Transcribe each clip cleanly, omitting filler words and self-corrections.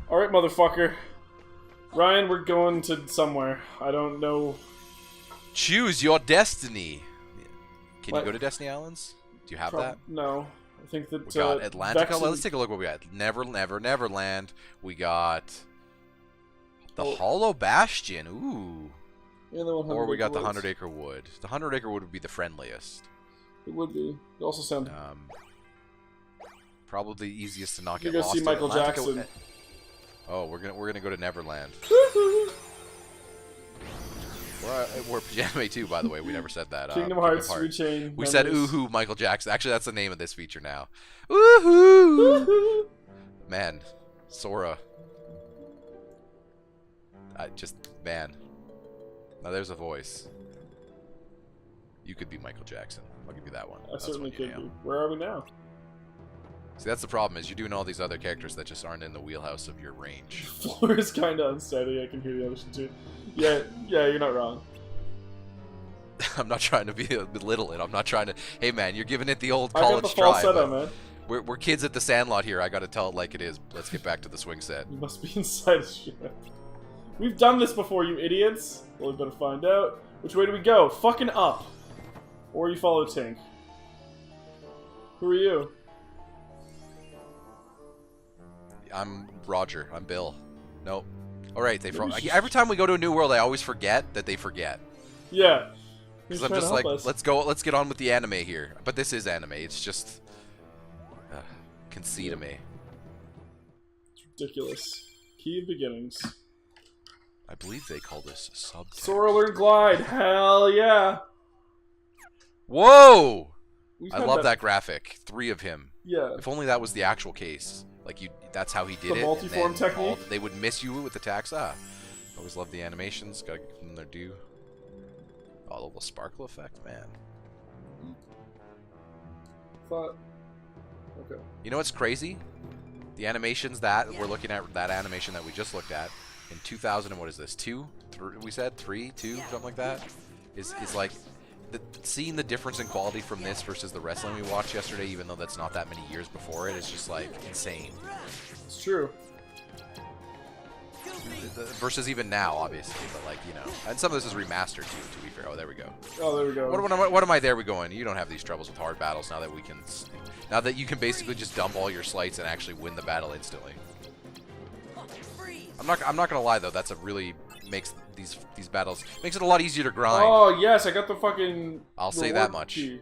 Alright, motherfucker. Ryan, we're going to somewhere. I don't know. Choose your destiny. Can What? you go to Destiny Islands? Do you have that? No. I think that, We got Atlantica. Vexen... Let's take a look what we got. Neverland. We got the Hollow Bastion. Ooh. Yeah, the 100 or we got the Woods. 100 Acre Wood. The 100 Acre Wood would be the friendliest. It would be. It also sounds... Probably easiest to not You're get gonna lost see in. Michael Atlantica... Jackson. Oh, we're gonna go to Neverland. We're Pajanime too, by the way. We never said that. Kingdom Hearts Rechain. We said ooh Michael Jackson. Actually, that's the name of this feature now. Ooh. Man, Sora. Man. Now there's a voice. You could be Michael Jackson. I'll give you that one. I certainly could be. Where are we now? See, that's the problem, is you're doing all these other characters that just aren't in the wheelhouse of your range. Floor is kind of unsteady. I can hear the ocean too. Yeah, you're not wrong. I'm not trying to belittle it. I'm not trying to... Hey, man, you're giving it the old I got college the try. falsetto, man. We're kids at the Sandlot here. I gotta tell it like it is. Let's get back to the swing set. You must be inside a ship. We've done this before, you idiots. Well, we better find out. Which way do we go? Fucking up. Or you follow Tink. Who are you? I'm Roger. I'm Bill. Nope. Alright, every time we go to a new world, I always forget that they forget. Yeah. Because I'm just like, let's get on with the anime here. But this is anime. It's just... conceit of me. It's ridiculous. Key of Beginnings. I believe they call this subtext. Sora Learn Glide. Hell yeah. Whoa! I love that graphic. 3 of him. Yeah. If only that was the actual case. Like, that's how he did it. The multiform technique? They would miss you with the tax. Always love the animations. Gotta give them their due. Oh, the little sparkle effect, man. Okay. You know what's crazy? The animations that we're looking at, that animation that we just looked at, in 2000 and what is this, 2? We said 3, 2, something like that, is like seeing the difference in quality from this versus the wrestling we watched yesterday, even though that's not that many years before it, is just like insane. It's true. Versus even now, obviously, but like, you know, and some of this is remastered too. To be fair, oh, there we go. Oh, there we go. What am I? There we going. You don't have these troubles with hard battles now that we can. Now that you can basically just dump all your slights and actually win the battle instantly. I'm not gonna lie though. That's a really makes these battles makes it a lot easier to grind. Oh yes, I got the fucking. I'll say that much. Key.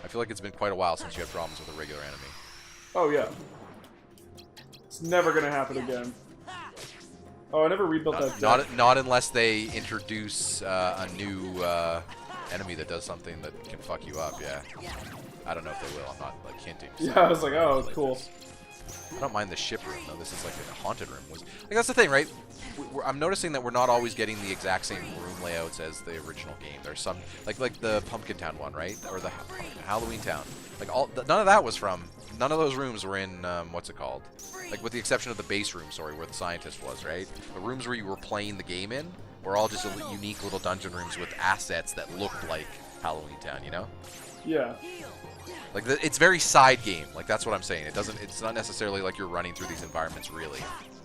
I feel like it's been quite a while since you had problems with a regular enemy. Oh yeah. It's never gonna happen again. Oh, I never rebuilt that deck. Not unless they introduce a new enemy that does something that can fuck you up. Yeah. I don't know if they will. I'm not like hinting. Yeah, I was like, oh, like cool. I don't mind the ship room though. This is like a haunted room. Like that's the thing, right? I'm noticing that we're not always getting the exact same room layouts as the original game. There's some like the Pumpkin Town one, right? Or the Halloween Town. Like none of that was from. None of those rooms were in what's it called? Like with the exception of the base room, sorry, where the scientist was, right? The rooms where you were playing the game in were all just unique little dungeon rooms with assets that looked like Halloween Town, you know? Yeah. Like it's very side game. Like that's what I'm saying. It's not necessarily like you're running through these environments really.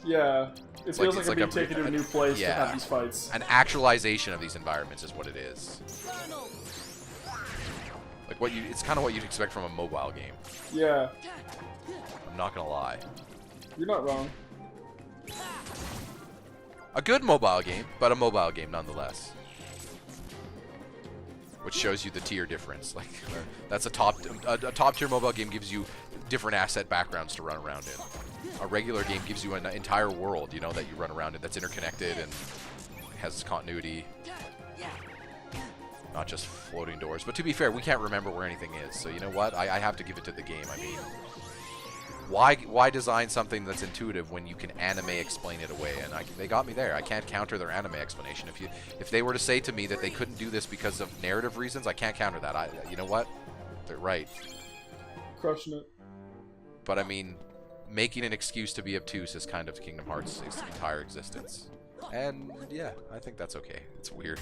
Yeah. It feels like I'm being taken to a new place to have these fights. An actualization of these environments is what it is. Like it's kind of what you'd expect from a mobile game. Yeah. I'm not gonna lie. You're not wrong. A good mobile game, but a mobile game nonetheless. Which shows you the tier difference. Like that's a top tier mobile game gives you different asset backgrounds to run around in. A regular game gives you an entire world, you know, that you run around in that's interconnected and has continuity. Not just floating doors. But to be fair, we can't remember where anything is. So you know what? I have to give it to the game. I mean, why design something that's intuitive when you can anime explain it away? And they got me there. I can't counter their anime explanation. If they were to say to me that they couldn't do this because of narrative reasons, I can't counter that. You know what? They're right. Crushing it. But I mean, making an excuse to be obtuse is kind of Kingdom Hearts' entire existence. And yeah, I think that's okay. It's weird.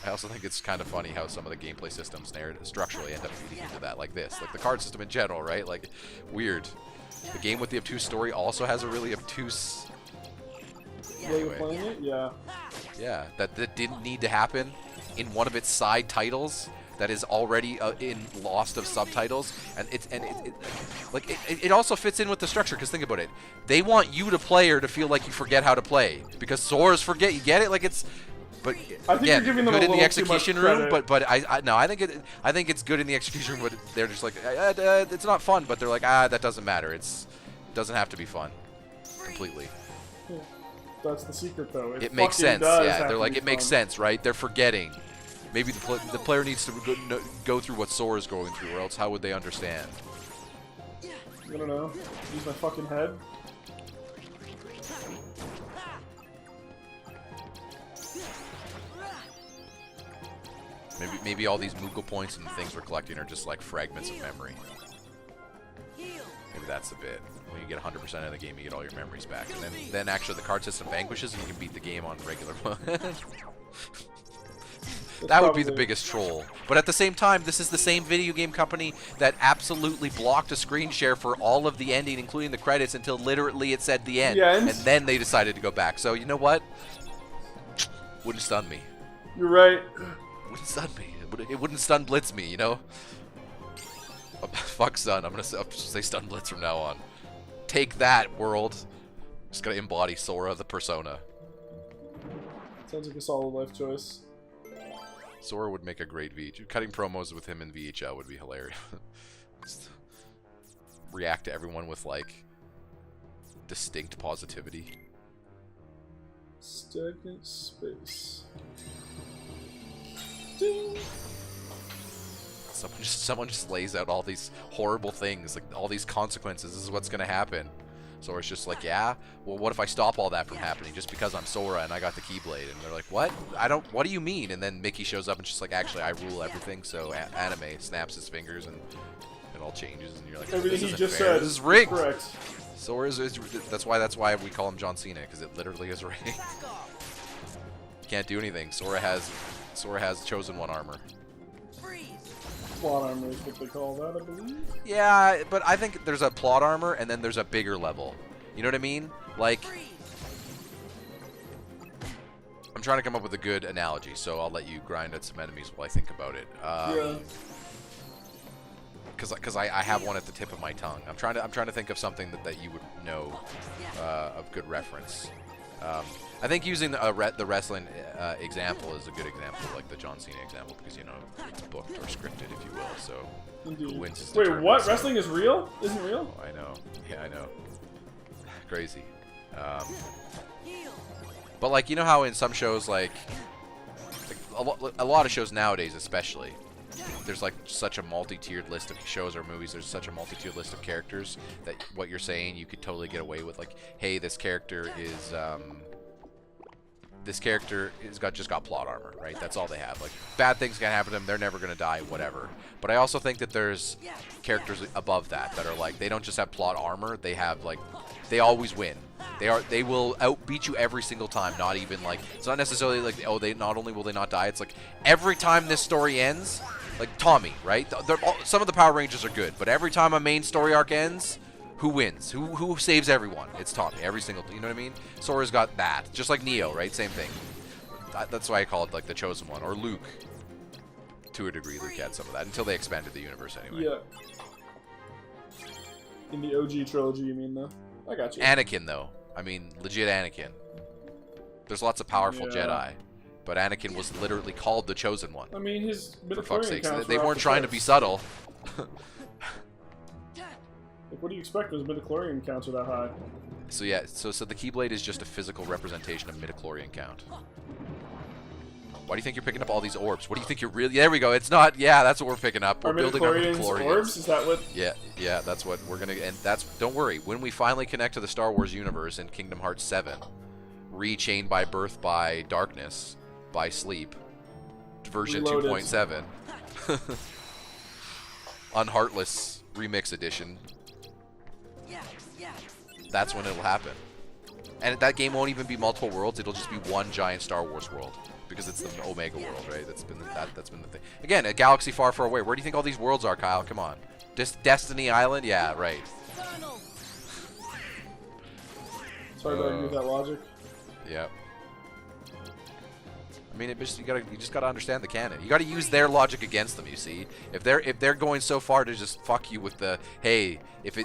I also think it's kind of funny how some of the gameplay systems structurally end up feeding into that, like this. Like the card system in general, right? Like, weird. The game with the obtuse story also has a really obtuse... Anyway. Playing it? Yeah. Yeah, that didn't need to happen in one of its side titles that is already in lost of subtitles, and it also fits in with the structure, because think about it, they want you, the player, to feel like you forget how to play, because Sora's forget, you get it, like it's, but I think again, you're giving them good a in the little execution too much room, credit. but I think it's good in the execution room, but they're just like it's not fun, but they're like that doesn't matter, it doesn't have to be fun completely. Yeah. That's the secret, though. It makes sense, yeah. They're like, it makes sense, right? They're forgetting. Maybe the player needs to go through what Sora's going through, or else how would they understand? I don't know. Use my fucking head. Maybe all these Moogle points and things we're collecting are just like fragments of memory. Maybe that's the bit. When you get 100% of the game, you get all your memories back. And then actually the card system vanquishes and you can beat the game on regular mode. That would be the biggest troll. But at the same time, this is the same video game company that absolutely blocked a screen share for all of the ending, including the credits, until literally it said the end. And then they decided to go back. So, you know what? Wouldn't stun me. You're right. Wouldn't stun me. It wouldn't stun blitz me, you know? Oh, fuck stun. I'm gonna say stun blitz from now on. Take that, world. Just gotta embody Sora, the persona. Sounds like a solid life choice. Sora would make a great VH. Cutting promos with him in VHL would be hilarious. Just react to everyone with, like, distinct positivity. Stagnant space. Ding. Someone just lays out all these horrible things, like all these consequences. This is what's gonna happen. Sora's just like, yeah, well, what if I stop all that from happening just because I'm Sora and I got the Keyblade? And they're like, what? What do you mean? And then Mickey shows up and she's like, actually, I rule everything. So Anime snaps his fingers and it all changes. And you're like, everything he just fair. said. This is rigged. Correct. Sora's that's why we call him John Cena, because it literally is rigged. You can't do anything. Sora has chosen one armor. Plot armor is what they call that, I believe. Yeah, but I think there's a plot armor and then there's a bigger level. You know what I mean? Like, I'm trying to come up with a good analogy, so I'll let you grind at some enemies while I think about it. Yeah. Because I have one at the tip of my tongue. I'm trying to think of something that you would know of good reference. I think using the wrestling example is a good example, like the John Cena example, because, you know, it's booked or scripted, if you will, so who wins is Wait, determined. what? Wrestling is real? Isn't real? Oh, I know. Yeah, I know. Crazy. But, like, you know how in some shows, like a lot of shows nowadays especially, there's like such a multi-tiered list of shows or movies, there's such a multi-tiered list of characters that what you're saying you could totally get away with, like, hey, this character is just got plot armor, right? That's all they have. Like, bad things can happen to them, they're never gonna die, whatever. But I also think that there's characters above that are like, they don't just have plot armor, they have, like, they always win. They will outbeat you every single time. Not even like, it's not necessarily like, oh, they not only will they not die, it's like every time this story ends, like Tommy, right? Some of the Power Rangers are good, but every time a main story arc ends, who wins? Who saves everyone? It's Tommy. Every single, you know what I mean? Sora's got that. Just like Neo, right? Same thing. That's why I call it like the Chosen One. Or Luke. To a degree, Luke had some of that until they expanded the universe anyway. Yeah. In the OG trilogy, you mean, though? I got you. Anakin, though. I mean, legit Anakin. There's lots of powerful Jedi. But Anakin was literally called the Chosen One. I mean, his for fuck's sake, counts they were weren't off the trying to charts. be subtle. Like, what do you expect? Those midichlorian counts are that high. So yeah, so the Keyblade is just a physical representation of midichlorian count. Why do you think you're picking up all these orbs? What do you think you're really? There we go. It's not. Yeah, that's what we're picking up. We're building our midichlorians. Orbs? Is that what? Yeah, that's what we're gonna. And that's. Don't worry. When we finally connect to the Star Wars universe in Kingdom Hearts 7, rechained by birth, by darkness, by sleep, version 2.7, Unheartless Remix Edition. that's when it'll happen. And that game won't even be multiple worlds. It'll just be one giant Star Wars world because it's the Omega world, right? That's been the thing. Again, a galaxy far, far away. Where do you think all these worlds are, Kyle? Come on. Destiny Island? Yeah, right. Sorry that I knew that logic. Yep. I mean, you just gotta understand the canon. You gotta use their logic against them. You see, if they're going so far to just fuck you with the hey, if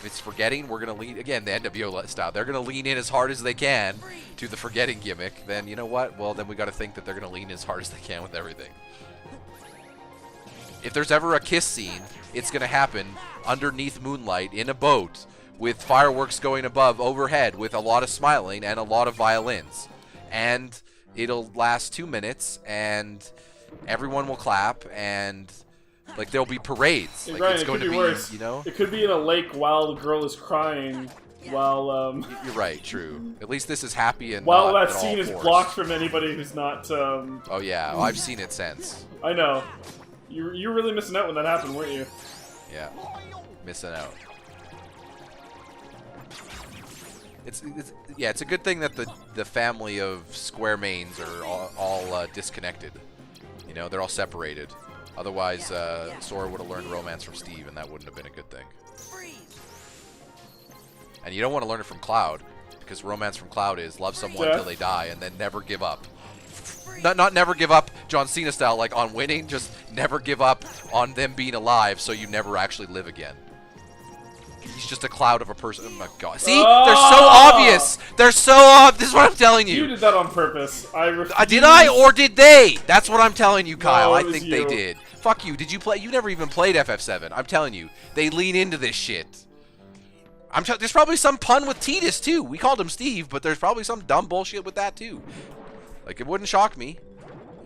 it's forgetting, we're gonna lean again the NWO style. They're gonna lean in as hard as they can to the forgetting gimmick. Then you know what? Well, then we gotta think that they're gonna lean as hard as they can with everything. If there's ever a kiss scene, it's gonna happen underneath moonlight in a boat with fireworks going above overhead with a lot of smiling and a lot of violins, and it'll last 2 minutes, and everyone will clap, and like there'll be parades. Hey, like Ryan, it's going to be, worse. you know. It could be in a lake while the girl is crying, while You're right. True. At least this is happy and while not that at scene all is forced. blocked from anybody who's not. Oh yeah, well, I've seen it since. I know. You were really missing out when that happened, weren't you? Yeah, missing out. It's a good thing that the family of Square mains are all disconnected. You know, they're all separated. Otherwise, Sora would have learned romance from Steve, and that wouldn't have been a good thing. And you don't want to learn it from Cloud, because romance from Cloud is love someone till they die, and then never give up. Not never give up John Cena style, like on winning, just never give up on them being alive, so you never actually live again. He's just a cloud of a person. Oh my god. See? They're so obvious! They're so obvious! This is what I'm telling you! You did that on purpose. I refuse. Did I, or did they? That's what I'm telling you, Kyle. No, I it was think you. they did. Fuck you. Did you play? You never even played FF7. I'm telling you. They lean into this shit. There's probably some pun with Tidus, too. We called him Steve, but there's probably some dumb bullshit with that, too. Like, it wouldn't shock me.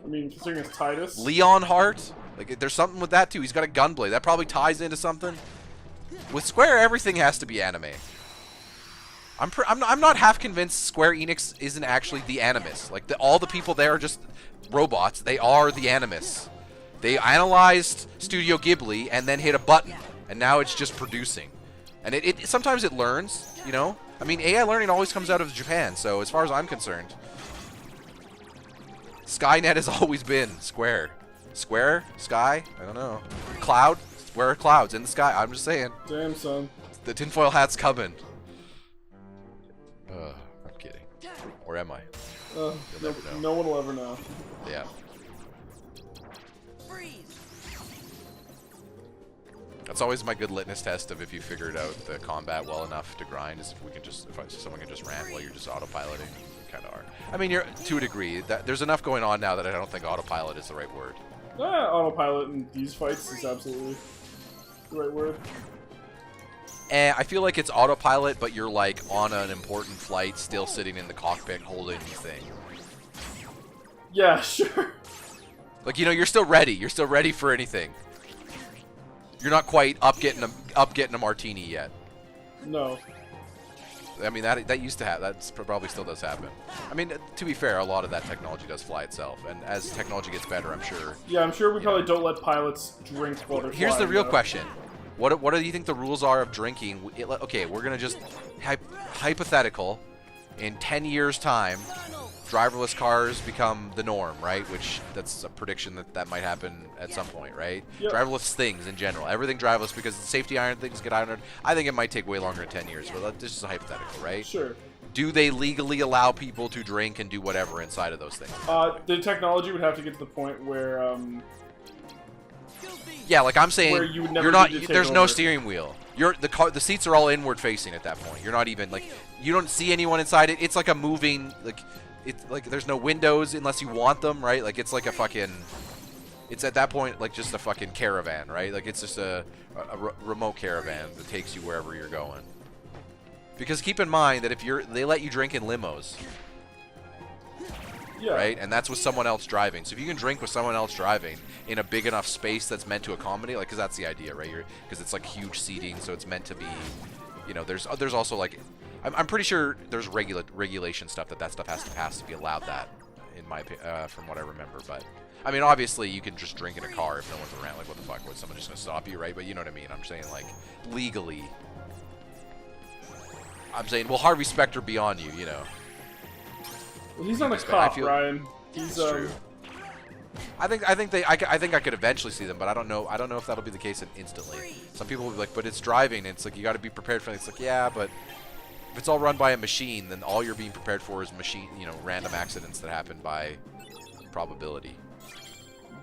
I mean, considering it's Titus. Leon Hart? Like, there's something with that, too. He's got a gunblade. That probably ties into something. With Square, everything has to be anime. I'm not half convinced Square Enix isn't actually the Animus. Like, all the people there are just robots. They are the Animus. They analyzed Studio Ghibli and then hit a button, and now it's just producing. And sometimes it learns, you know? I mean, AI learning always comes out of Japan, so as far as I'm concerned, Skynet has always been Square. Square? Sky? I don't know. Cloud? Where are clouds? In the sky. I'm just saying. Damn, son. The tinfoil hat's coming. I'm kidding. Or am I? No one will ever know. Yeah. That's always my good litmus test of if you figured out the combat well enough to grind, is if someone can just rant while you're just autopiloting. You kind of are. I mean, you're to a degree. There's enough going on now that I don't think autopilot is the right word. Autopilot in these fights is absolutely the right word. I feel like it's autopilot, but you're like on an important flight, still sitting in the cockpit holding the thing. Yeah, sure. Like, you know, you're still ready. You're still ready for anything. You're not quite up getting a martini yet. No. I mean, that used to happen. That probably still does happen. I mean, to be fair, a lot of that technology does fly itself, and as technology gets better, I'm sure. Yeah, I'm sure we probably don't let pilots drink while they're Here's flying, the real though. question: What do you think the rules are of drinking? Okay, we're gonna just hypothetical. In 10 years' time, driverless cars become the norm, right? Which that's a prediction that might happen at some point, right? Yep. Driverless things in general, everything driverless because the safety iron things get ironed. I think it might take way longer than 10 years, but this is a hypothetical, right? Sure. Do they legally allow people to drink and do whatever inside of those things? The technology would have to get to the point where, Yeah, like I'm saying, where you would never you're not. need to take There's no over. steering wheel. The seats are all inward facing at that point. You're not even like you don't see anyone inside it. It's like a moving it's like there's no windows unless you want them, right? Like it's like a fucking. It's at that point like just a fucking caravan, right? Like it's just a remote caravan that takes you wherever you're going. Because keep in mind that if they let you drink in limos. yeah. Right? And that's with someone else driving. So if you can drink with someone else driving in a big enough space that's meant to accommodate, like, because that's the idea, right? Because it's like huge seating, so it's meant to be, you know, there's also like, I'm pretty sure there's regulation stuff that stuff has to pass to be allowed that, in my from what I remember. But I mean, obviously you can just drink in a car if no one's around. Like, what the fuck? Was someone just gonna stop you, right? But you know what I mean? I'm saying like legally. I'm saying, will Harvey Specter be on you? You know. Well, he's not a cop, Ryan. He's true. I think I could eventually see them, but I don't know if that'll be the case instantly. Some people will be like, but it's driving, and it's like you got to be prepared for it. It's like, yeah, but if it's all run by a machine, then all you're being prepared for is random accidents that happen by probability.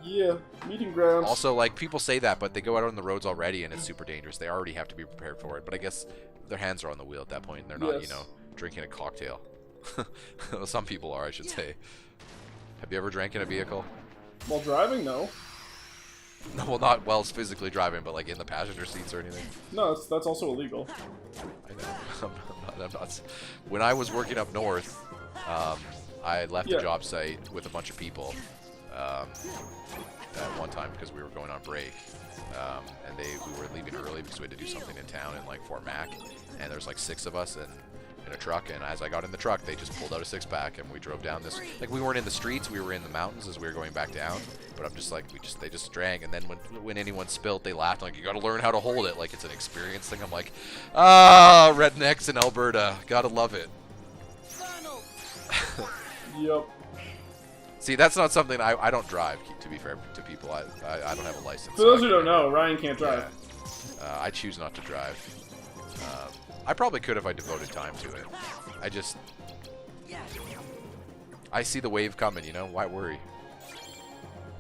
Yeah, meeting ground. Also, like, people say that, but they go out on the roads already, and it's super dangerous. They already have to be prepared for it. But I guess their hands are on the wheel at that point, and they're not, drinking a cocktail. Well, some people are, I should say. Have you ever drank in a vehicle? While driving, no. No, well, not while physically driving, but like in the passenger seats or anything. No, that's also illegal. I know. I'm not. When I was working up north, I left the job site with a bunch of people at one time because we were going on break, and we were leaving early because we had to do something in town in like Fort Mac, and there's like 6 of us in a truck, and as I got in the truck, they just pulled out a 6-pack, and we drove down this. Like, we weren't in the streets, we were in the mountains as we were going back down. But I'm just like, they just drank, and then when anyone spilled, they laughed. Like, you got to learn how to hold it, like it's an experience thing. I'm like, rednecks in Alberta, gotta love it. Yep. See, that's not something I don't drive. To be fair to people, I don't have a license. For those who don't know, Ryan can't drive. Yeah. I choose not to drive. I probably could if I devoted time to it. I see the wave coming, why worry?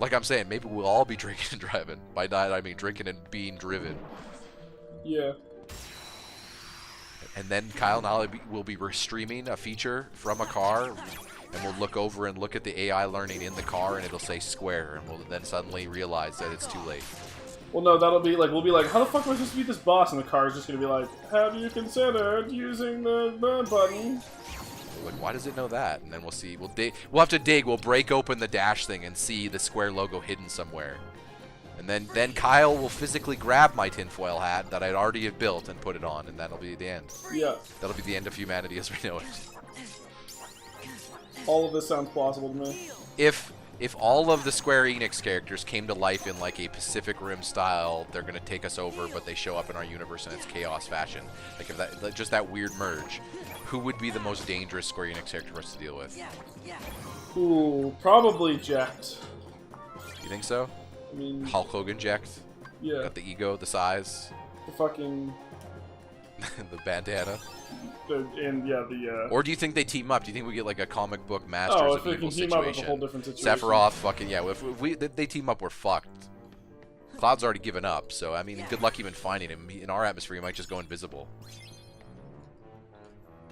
Like I'm saying, maybe we'll all be drinking and driving. By that, I mean drinking and being driven. Yeah. And then Kyle and I will be streaming a feature from a car, and we'll look over and look at the AI learning in the car, and it'll say square, and we'll then suddenly realize that it's too late. Well, no, that'll be like, we'll be like, how the fuck am I supposed to beat this boss? And the car is just gonna be like, have you considered using the button? We're like, why does it know that? And then we'll see. We'll have to dig. We'll break open the dash thing and see the square logo hidden somewhere. And then Kyle will physically grab my tinfoil hat that I'd already have built and put it on, and that'll be the end. Yeah. That'll be the end of humanity as we know it. All of this sounds plausible to me. If all of the Square Enix characters came to life in like a Pacific Rim style, they're gonna take us over, but they show up in our universe and it's chaos fashion. Like if just that weird merge, who would be the most dangerous Square Enix character for us to deal with? Ooh, probably Jacked. You think so? I mean, Hulk Hogan Jacked? Yeah. Got the ego, the size. The fucking... the bandana. Or do you think they team up? Do you think we get like a comic book Masters of Evil situation? If they can team up, it's a whole different situation. Sephiroth, fucking yeah. If they team up, we're fucked. Cloud's already given up, so I mean, good luck even finding him. In our atmosphere, he might just go invisible.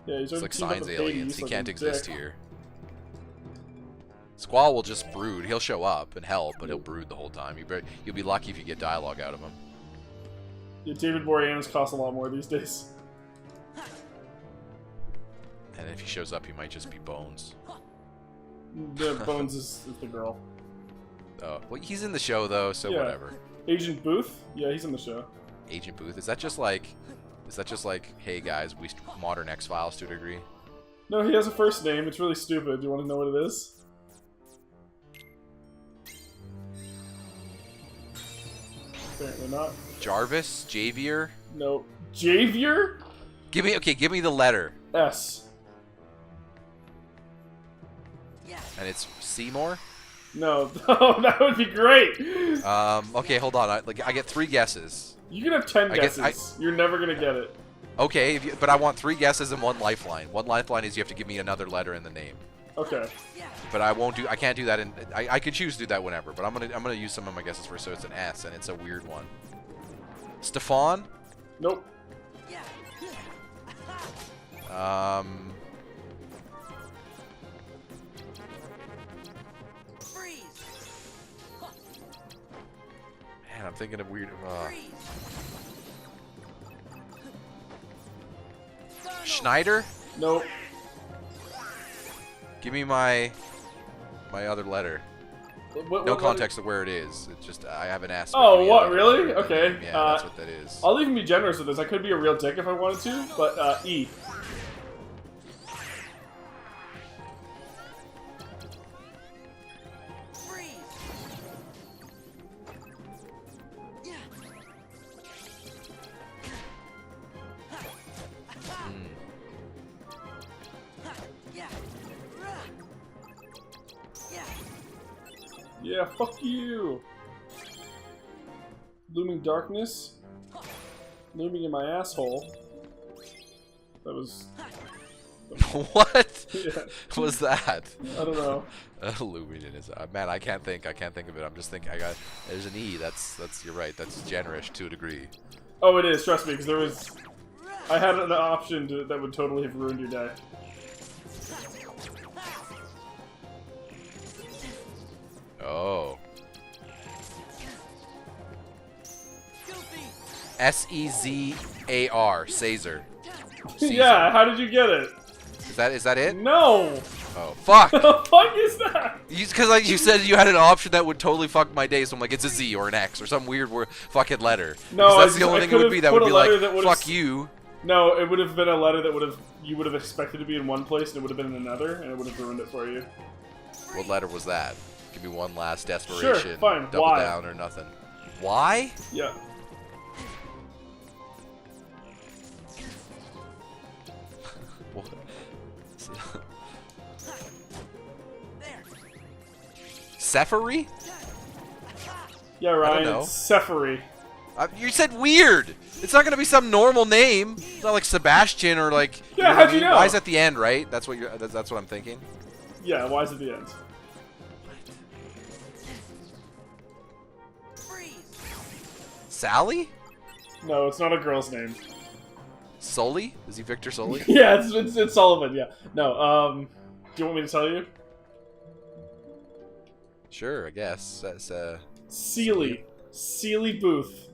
Yeah, he's it's like Signs aliens. He can't exist dick. here. Squall will just brood. He'll show up and help, but he'll brood the whole time. You'll be lucky if you get dialogue out of him. Yeah, David Boreanaz costs a lot more these days. And if he shows up, he might just be Bones. The Bones is the girl. Oh, well, he's in the show though, so whatever. Agent Booth? Yeah, he's in the show. Agent Booth? Is that just like, hey guys, we modern X-Files to a degree? No, he has a first name. It's really stupid. Do you want to know what it is? Apparently not. Jarvis? Javier? No. Javier? Give me the letter. S. And it's Seymour? No. Oh, that would be great! Okay, hold on. I get 3 guesses. You can have 10 guesses. You're never gonna get it. Okay, but I want 3 guesses and 1 lifeline. 1 lifeline is you have to give me another letter in the name. Okay. But I can't do that I can choose to do that whenever, but I'm gonna use some of my guesses first, so it's an S, and it's a weird one. Stefan? Nope. Man, I'm thinking of weird. Schneider? Nope. Give me my other letter. No context of where it is. It's just I haven't asked. Oh, what? Really? Okay. Yeah, that's what that is. I'll even be generous with this. I could be a real dick if I wanted to, but E. Yeah, fuck you. Looming darkness. Looming in my asshole. That was... What? Yeah. was that? I don't know. Looming in his man, I can't think of it. I'm just thinking there's an E. That's you're right. That's generous to a degree. Oh, it is. Trust me, because there was. I had an option that would totally have ruined your day. Oh. S-E-Z-A-R, Caesar. Yeah, how did you get it? Is that it? No! Oh, fuck! What the fuck is that? Because like you said, you had an option that would totally fuck my day, so I'm like, it's a Z or an X or some weird fucking letter. No, that's the only thing it would be. That would be like, fuck you. No, it would have been a letter that you would have expected to be in one place, and it would have been in another, and it would have ruined it for you. What letter was that? Give me one last desperation. Sure, fine. Double Y. down or nothing. Y? Yeah. What? Sephiry? Yeah, Ryan, it's Sephiry. You said weird! It's not gonna be some normal name. It's not like Sebastian or like... Yeah, how'd you know? Y's at the end, right? That's what I'm thinking. Yeah, Y's at the end. Sally? No, it's not a girl's name. Sully? Is he Victor Sully? Yeah, it's Sullivan, yeah. No, do you want me to tell you? Sure, I guess. That's, Sealy. Sealy Booth.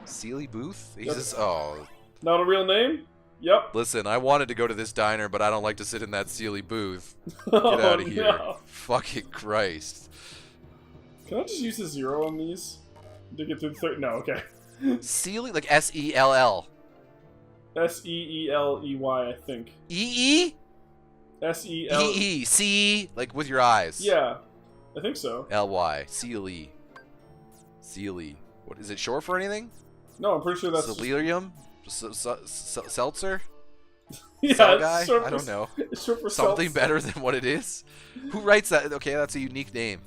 Sealy Booth? He's Yep. just, oh. Not a real name? Yep. Listen, I wanted to go to this diner, but I don't like to sit in that Sealy Booth. Get Oh, out of here. no. Fucking Christ. Can I just use a 0 on these? To get through the third? No, okay. Sealy? Like S-E-L-L. S-E-E-L-E-Y, I think. E-E? S-E-L... E-E. C, like with your eyes. Yeah, I think so. L-Y. Sealy. Sealy. What, is it short for anything? No, I'm pretty sure that's... Celerium? Seltzer? Yeah, Cell guy? it's short I for, don't know. It's short for Something Seltz. better than what it is? Who writes that? Okay, that's a unique name.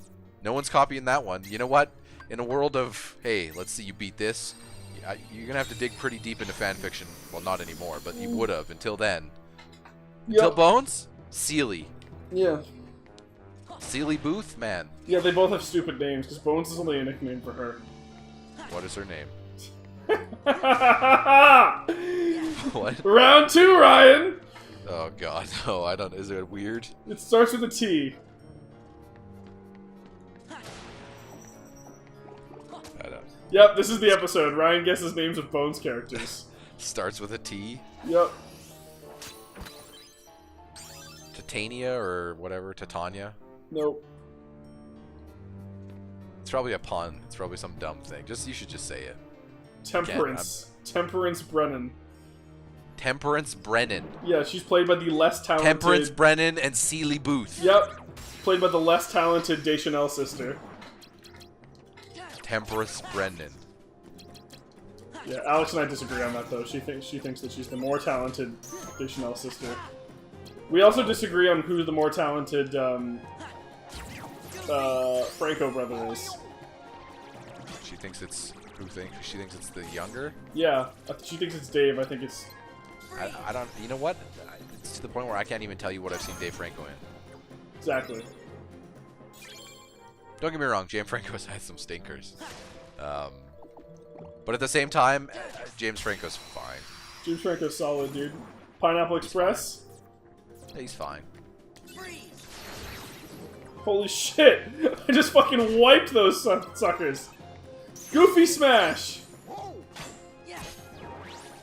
No one's copying that one. You know what? In a world of, hey, let's see you beat this, you're going to have to dig pretty deep into fan fiction. Well, not anymore, but you would have until then. Yep. Until Bones? Sealy. Yeah. Sealy Booth? Man. Yeah, they both have stupid names, because Bones is only a nickname for her. What is her name? What? Round 2, Ryan! Oh, God. No, I don't. Is it weird? It starts with a T. I don't. Yep, this is the episode. Ryan guesses names of Bones characters. Starts with a T? Yep. Titania or whatever? Titania? Nope. It's probably a pun. It's probably some dumb thing. You should just say it. Temperance. Temperance Brennan. Temperance Brennan. Yeah, she's played by the less talented... Temperance Brennan and Sealy Booth. Yep. Played by the less talented Deschanel sister. Temperance Brennan. Yeah, Alex and I disagree on that, though. She thinks that she's the more talented Deschanel sister. We also disagree on who the more talented Franco brother is. She thinks it's... Who thinks? She thinks it's the younger? Yeah, she thinks it's Dave. I think it's... I don't... You know what? It's to the point where I can't even tell you what I've seen Dave Franco in. Exactly. Don't get me wrong, James Franco's had some stinkers. But at the same time, James Franco's fine. James Franco's solid, dude. Pineapple Express? Yeah, he's fine. Holy shit! I just fucking wiped those suckers! Goofy Smash!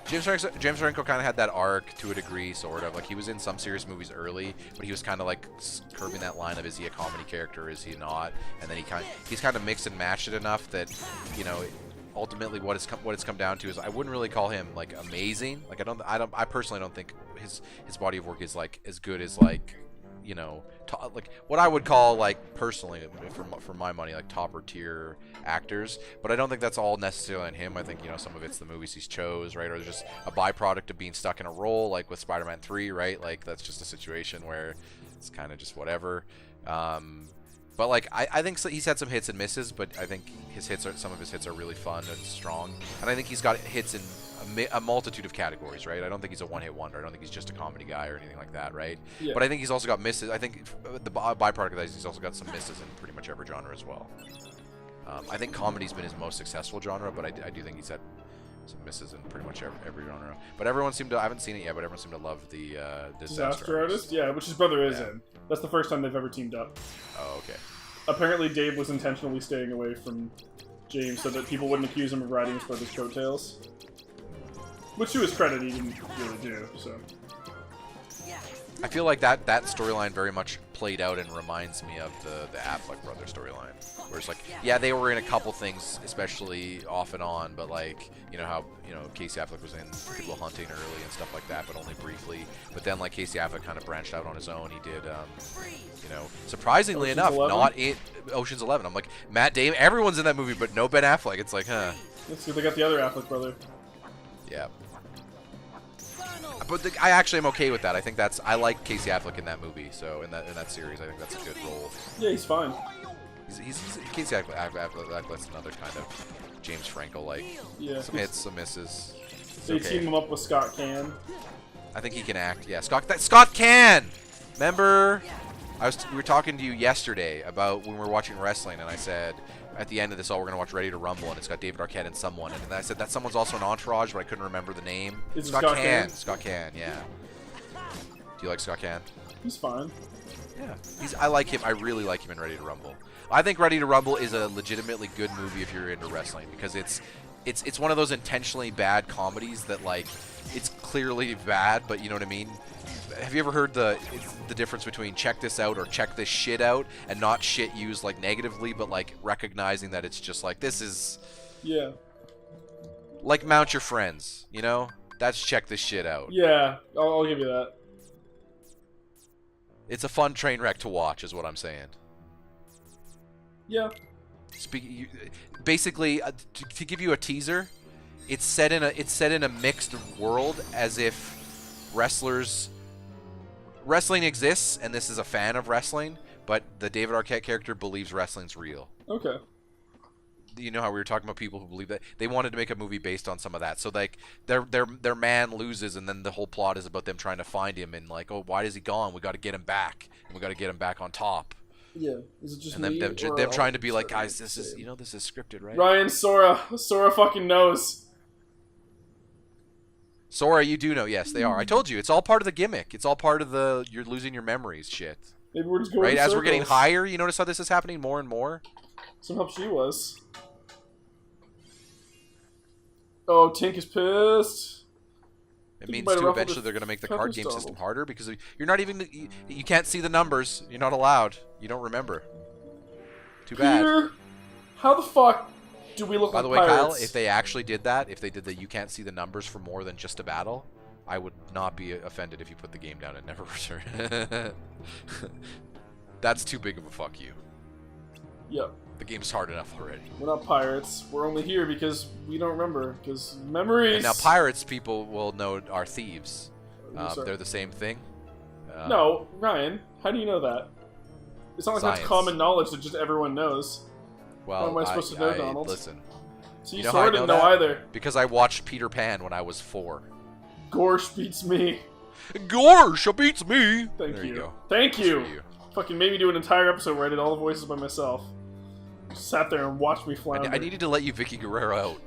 James Franco kind of had that arc to a degree, sort of. Like, he was in some serious movies early, but he was kind of like curving that line of, is he a comedy character, or is he not? And then he's kind of mixed and matched it enough that, you know, ultimately what it's come down to is I wouldn't really call him like amazing. Like, I personally don't think his body of work is like as good as, like, you know, like what I would call, like, personally, for my money, like topper tier actors. But I don't think that's all necessarily on him. I think, you know, some of it's the movies he's chose, right, or just a byproduct of being stuck in a role, like with Spider-Man 3, right? Like, that's just a situation where it's kind of just whatever. But like, I think he's had some hits and misses, but I think some of his hits are really fun and strong. And I think he's got hits in a multitude of categories, right? I don't think he's a one-hit wonder. I don't think he's just a comedy guy or anything like that, right? Yeah. But I think he's also got misses. I think the byproduct of that is he's also got some misses in pretty much every genre as well. I think comedy's been his most successful genre, but I do think he's had some misses in pretty much every genre. But everyone seemed to, I haven't seen it yet, but everyone seemed to love the Disaster Artist. Yeah, which his brother is in. That's the first time they've ever teamed up. Oh, okay. Apparently Dave was intentionally staying away from James so that people wouldn't accuse him of riding his brother's coattails. Which, to his credit, he didn't really do, so... I feel like that storyline very much played out and reminds me of the Affleck brother storyline. Where it's like, yeah, they were in a couple things, especially off and on, but like, you know how, Casey Affleck was in Good Will Hunting early and stuff like that, but only briefly. But then like Casey Affleck kind of branched out on his own. He did, surprisingly enough, 11? not in Ocean's 11. I'm like, Matt Damon, everyone's in that movie, but no Ben Affleck. It's like, huh. Let's see, they got the other Affleck brother. Yeah. But I actually am okay with that. I think I like Casey Affleck in that movie. So in that series, I think that's a good role. Yeah, he's fine. He's Casey Affleck's another kind of James Franco like. Yeah. Some hits, some misses. They team him up with Scott Caan. I think he can act. Yeah, Scott Caan. Remember, we were talking to you yesterday about when we were watching wrestling, and I said, at the end of this, we're going to watch Ready to Rumble, and it's got David Arquette and someone. And then I said, that someone's also an Entourage, but I couldn't remember the name. It's Scott Caan. Scott Caan, yeah. Do you like Scott Caan? He's fine. Yeah. I like him. I really like him in Ready to Rumble. I think Ready to Rumble is a legitimately good movie if you're into wrestling, because it's one of those intentionally bad comedies that, like, it's clearly bad, but you know what I mean? Have you ever heard the difference between check this out or check this shit out, and not shit used like negatively, but like recognizing that it's just like, this is... Yeah. Like Mount Your Friends, That's check this shit out. Yeah, I'll give you that. It's a fun train wreck to watch, is what I'm saying. Yeah. Basically, to give you a teaser, it's set in a mixed world, as if wrestling exists, and this is a fan of wrestling, but the David Arquette character believes wrestling's real. Okay. You know how we were talking about people who believe that? They wanted to make a movie based on some of that. So like their man loses, and then the whole plot is about them trying to find him, and like, oh, why is he gone? We got to get him back, and we got to get him back on top. Yeah. Is it just and them trying to be like, guys, this is scripted, right? Ryan, Sora fucking knows. Sora, you do know. Yes, they are. I told you, it's all part of the gimmick. It's all part of the you're losing your memories shit. Maybe we're just going right in as circles. we're getting higher. You notice how this is happening more and more. Somehow she was. Oh, Tink is pissed. It means too eventually they're going to make the card game system harder, because you're not even you can't see the numbers. You're not allowed. You don't remember. Too bad. Peter, how the fuck do we look By like the way, pirates? Kyle, if they actually did that, if they did that, you can't see the numbers for more than just a battle, I would not be offended if you put the game down and never return. That's too big of a fuck you. Yep. The game's hard enough already. We're not pirates. We're only here because we don't remember. Because memories. And now pirates, people will know, are thieves. They're the same thing. No, Ryan. How do you know that? It's not like that's common knowledge that just everyone knows. Well, how am I supposed to know, Donald? Listen. So you sort of didn't know either. Because I watched Peter Pan when I was 4. Gorsh beats me. Gorsh beats me. Thank there you. Go. Thank you. Fucking made me do an entire episode where I did all the voices by myself. Just sat there and watched me flounder. I needed to let you Vicky Guerrero out.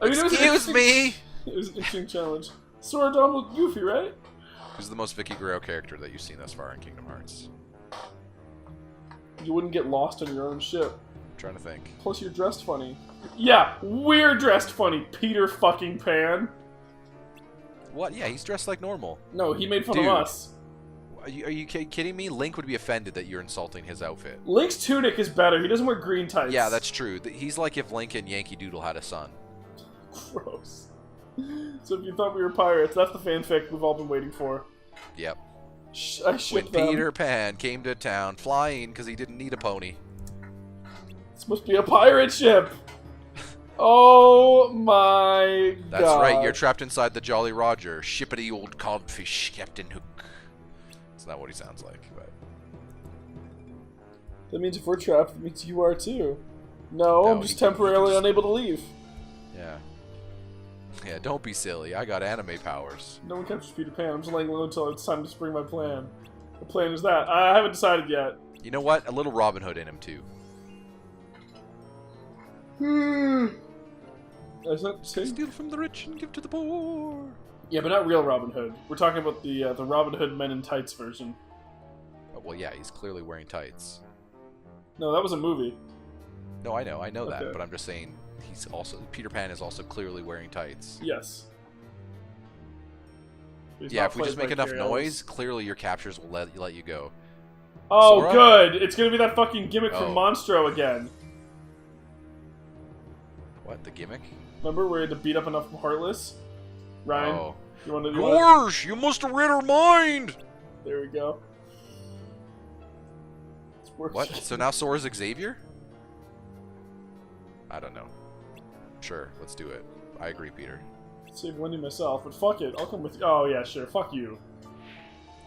Excuse me. It was an interesting challenge. Sora, Donald, Goofy, right? Who's the most Vicky Guerrero character that you've seen thus far in Kingdom Hearts? You wouldn't get lost on your own ship. I'm trying to think. Plus, you're dressed funny. Yeah, we're dressed funny, Peter fucking Pan. What? Yeah, he's dressed like normal. No, he made fun of us. Are you kidding me? Link would be offended that you're insulting his outfit. Link's tunic is better. He doesn't wear green tights. Yeah, that's true. He's like if Link and Yankee Doodle had a son. Gross. So if you thought we were pirates, that's the fanfic we've all been waiting for. Yep. I ship when them. Peter Pan came to town flying because he didn't need a pony. This must be a pirate ship. Oh my god. That's right. You're trapped inside the Jolly Roger. Shippity old codfish, Captain Hook. That's not what he sounds like, but That means if we're trapped, it means you are too. No, I'm just temporarily unable to leave. Yeah. Yeah, don't be silly. I got anime powers. No one captures Peter Pan. I'm just laying low until it's time to spring my plan. What plan is that? I haven't decided yet. You know what? A little Robin Hood in him, too. Steal from the rich and give to the poor. Yeah, but not real Robin Hood. We're talking about the Robin Hood Men in Tights version. Oh, well, yeah, he's clearly wearing tights. No, that was a movie. No, I know Okay. that, but I'm just saying Peter Pan is also clearly wearing tights. Yes. Yeah, if we just make enough noise, clearly your captures will let you go. Oh, Sora? good! It's gonna be that fucking gimmick from Oh. Monstro again. What, the gimmick? Remember where we had to beat up enough Heartless? Ryan, Oh. you want to do Gorge! You must have read her mind! There we go. It's working. What? So now Sora's Xavier? I don't know. Sure, let's do it. I agree, Peter. Save Wendy myself, but fuck it. I'll come with you. Oh, yeah, sure. Fuck you.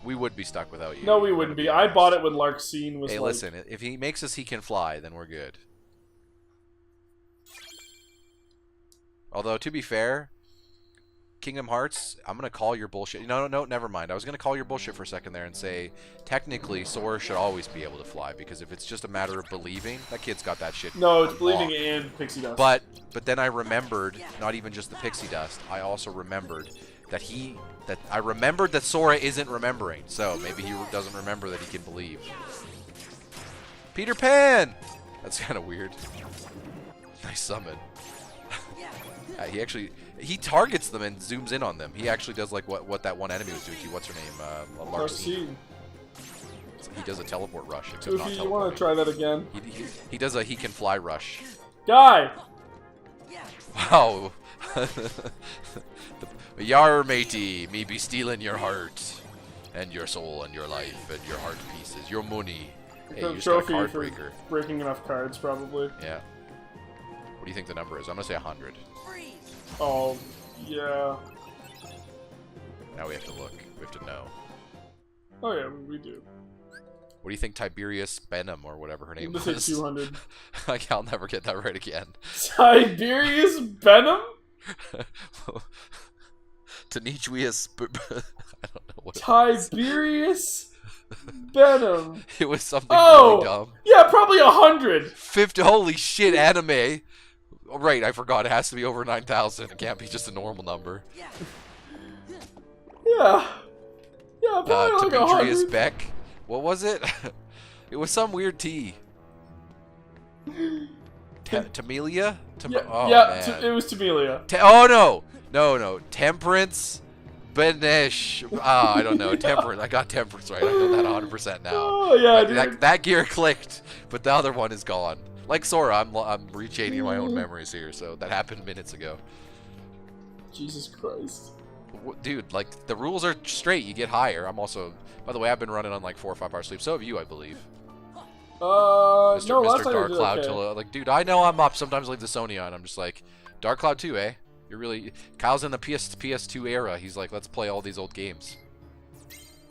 We would be stuck without you. No, we wouldn't be. I bought it when Larxene was Hey, like... listen. If he makes us he can fly, then we're good. Although, to be fair, Kingdom Hearts, I'm going to call your bullshit. No, never mind. I was going to call your bullshit for a second there and say, technically, Sora should always be able to fly, because if it's just a matter of believing, that kid's got that shit. No, it's unlocked. believing and pixie dust. But then I remembered, not even just the pixie dust, I also remembered that Sora isn't remembering. So maybe he doesn't remember that he can believe. Peter Pan! That's kind of weird. Nice summon. He targets them and zooms in on them. He actually does like what that one enemy was doing to you. What's her name? Larxene. He does a teleport rush. Except not Goofy, you want to try that again? He does a he can fly rush. Guy! Wow. Yar matey, me be stealing your heart, and your soul, and your life, and your heart pieces, your money. Hey, you just got a card for breaker. Breaking enough cards, probably. Yeah. What do you think the number is? I'm gonna say 100. Oh, yeah. Now we have to look. We have to know. Oh yeah, we do. What do you think Tiberius Benham or whatever her name Let's was? say 200. Like, I'll never get that right again. Tiberius Benham? Tanichius. I don't know what. Tiberius Benham. It was something really dumb. Yeah, probably 100. 50. Holy shit, anime. Oh, right, I forgot. It has to be over 9,000. It can't be just a normal number. Yeah. Yeah, probably like Demetrius 100. Beck. What was it? It was some weird T. Tamelia? It was Tamelia. Oh, no. Temperance Benesh. I don't know. Temperance. I got Temperance right. I know that 100% now. Oh, yeah, dude. That gear clicked, but the other one is gone. Like Sora, I'm rechaining my own memories here, so that happened minutes ago. Jesus Christ. Dude, like, the rules are straight. You get higher. I'm also... By the way, I've been running on, like, 4 or 5 hours sleep. So have you, I believe. No, last Mr. time Dark I did Cloud. okay. Like, dude, I know I'm up. Sometimes I leave the Sony on. I'm just like, Dark Cloud 2, eh? You're really... Kyle's in the PS2 era. He's like, let's play all these old games.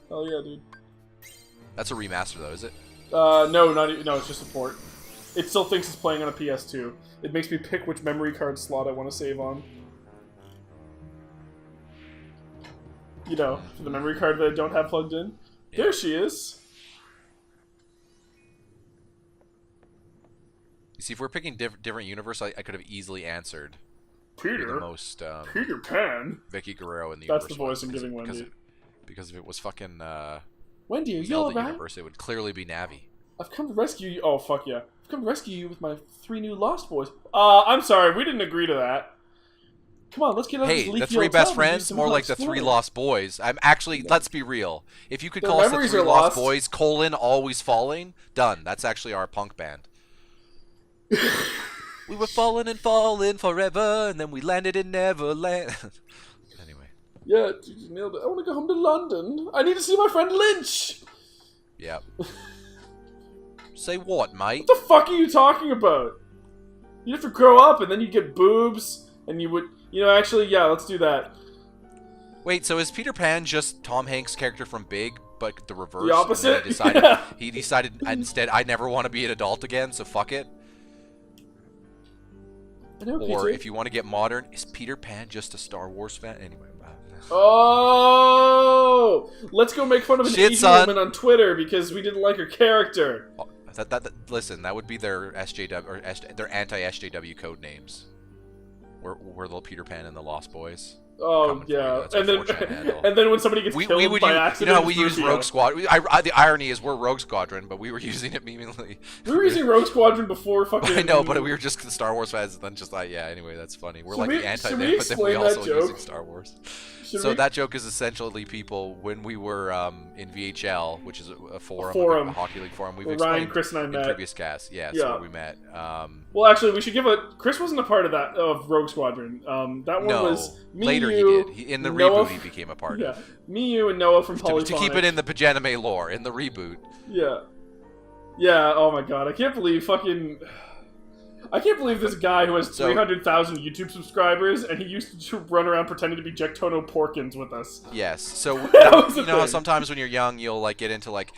Oh, yeah, dude. That's a remaster, though, is it? No, not even... No, it's just a port. It still thinks it's playing on a PS2. It makes me pick which memory card slot I want to save on. You know, for the memory card that I don't have plugged in. Yeah. There she is. You see, if we're picking different universe, I could have easily answered. Peter? The most, Peter Pan? Vicky Guerrero in the That's universe. the voice I'm giving Wendy. Because if it was fucking, Wendy, are you Zelda alright? universe, it would clearly be Navi. I've come to rescue you. Oh, fuck yeah. I've come to rescue you with my 3 new Lost Boys. I'm sorry, we didn't agree to that. Come on, let's get out of this leaky the 3 hotel best and do friends, some more more like the 3 exploring. lost boys. I'm actually, let's be real. If you could Their call us the memories 3 are lost lost. boys, always falling, done. That's actually our punk band. We were falling and falling forever, and then we landed in Neverland. Anyway. Yeah, you nailed it. I want to go home to London. I need to see my friend Lynch. Yeah. Say what, mate? What the fuck are you talking about? You have to grow up, and then you get boobs, and you would... You know, actually, yeah, let's do that. Wait, so is Peter Pan just Tom Hanks' character from Big, but the reverse. The opposite? And then Yeah. he decided instead, I never want to be an adult again, so fuck it. I know, Or PJ. if you want to get modern, is Peter Pan just a Star Wars fan? Anyway. Oh! Let's go make fun of an Shit, Asian son. woman on Twitter because we didn't like her character. Oh, listen, that would be their SJW or their anti-SJW code names. We're little Peter Pan and the Lost Boys. Oh Coming for you. yeah, That's our 4chan handle. and then when somebody gets killed We would by use, accident, you know how we it's use Rufio. Rogue Squadron. The irony is we're Rogue Squadron, but we were using it meaningly. We were using Rogue Squadron before fucking. I know, but we were just Star Wars fans, and then just like, yeah. Anyway, that's funny. We're like the anti, should we but then we explain also that are using joke? Star Wars. Should So we- that joke is essentially people when we were in VHL, which is a forum, forum. a Hockey League forum. We've Where Ryan, explained Chris, and I in met. previous casts. Yeah, that's Yeah. where we met. Well, actually, we should give a. Chris wasn't a part of that of Rogue Squadron. That one no, was me, later you, he did. In the Noah, reboot, he became a part Yeah, of. me, you, and Noah from Polyphonic. To keep it in the Pajanime lore, in the reboot. Yeah. Yeah, oh my god, I can't believe this guy who has 300,000 YouTube subscribers, and he used to run around pretending to be Jectono Porkins with us. Yes, so was the you know how thing. sometimes when you're young, you'll like get into like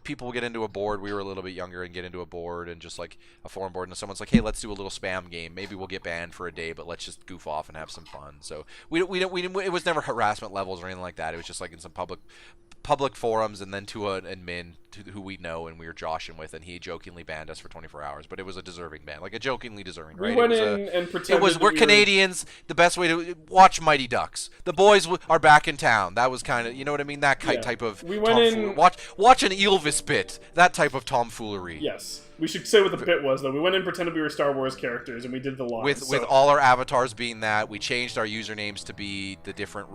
people will get into a board. We were a little bit younger and get into a board and just like a forum board, and someone's like, "Hey, let's do a little spam game. Maybe we'll get banned for a day, but let's just goof off and have some fun." So we didn't. It was never harassment levels or anything like that. It was just like in some public forums, and then to an admin who we know and we were joshing with, and he jokingly banned us for 24 hours. But it was a deserving ban, like a jokingly deserving. Right? We went it was in and pretended. It was we're Canadians. The best way to watch Mighty Ducks. The boys are back in town. That was kind of, you know what I mean. That type of We went in. tomfoolery. Watch an Elvis bit. That type of tomfoolery. Yes. We should say what the bit was, though. We went in pretended we were Star Wars characters, and we did the lines. With all our avatars being that, we changed our usernames to be the different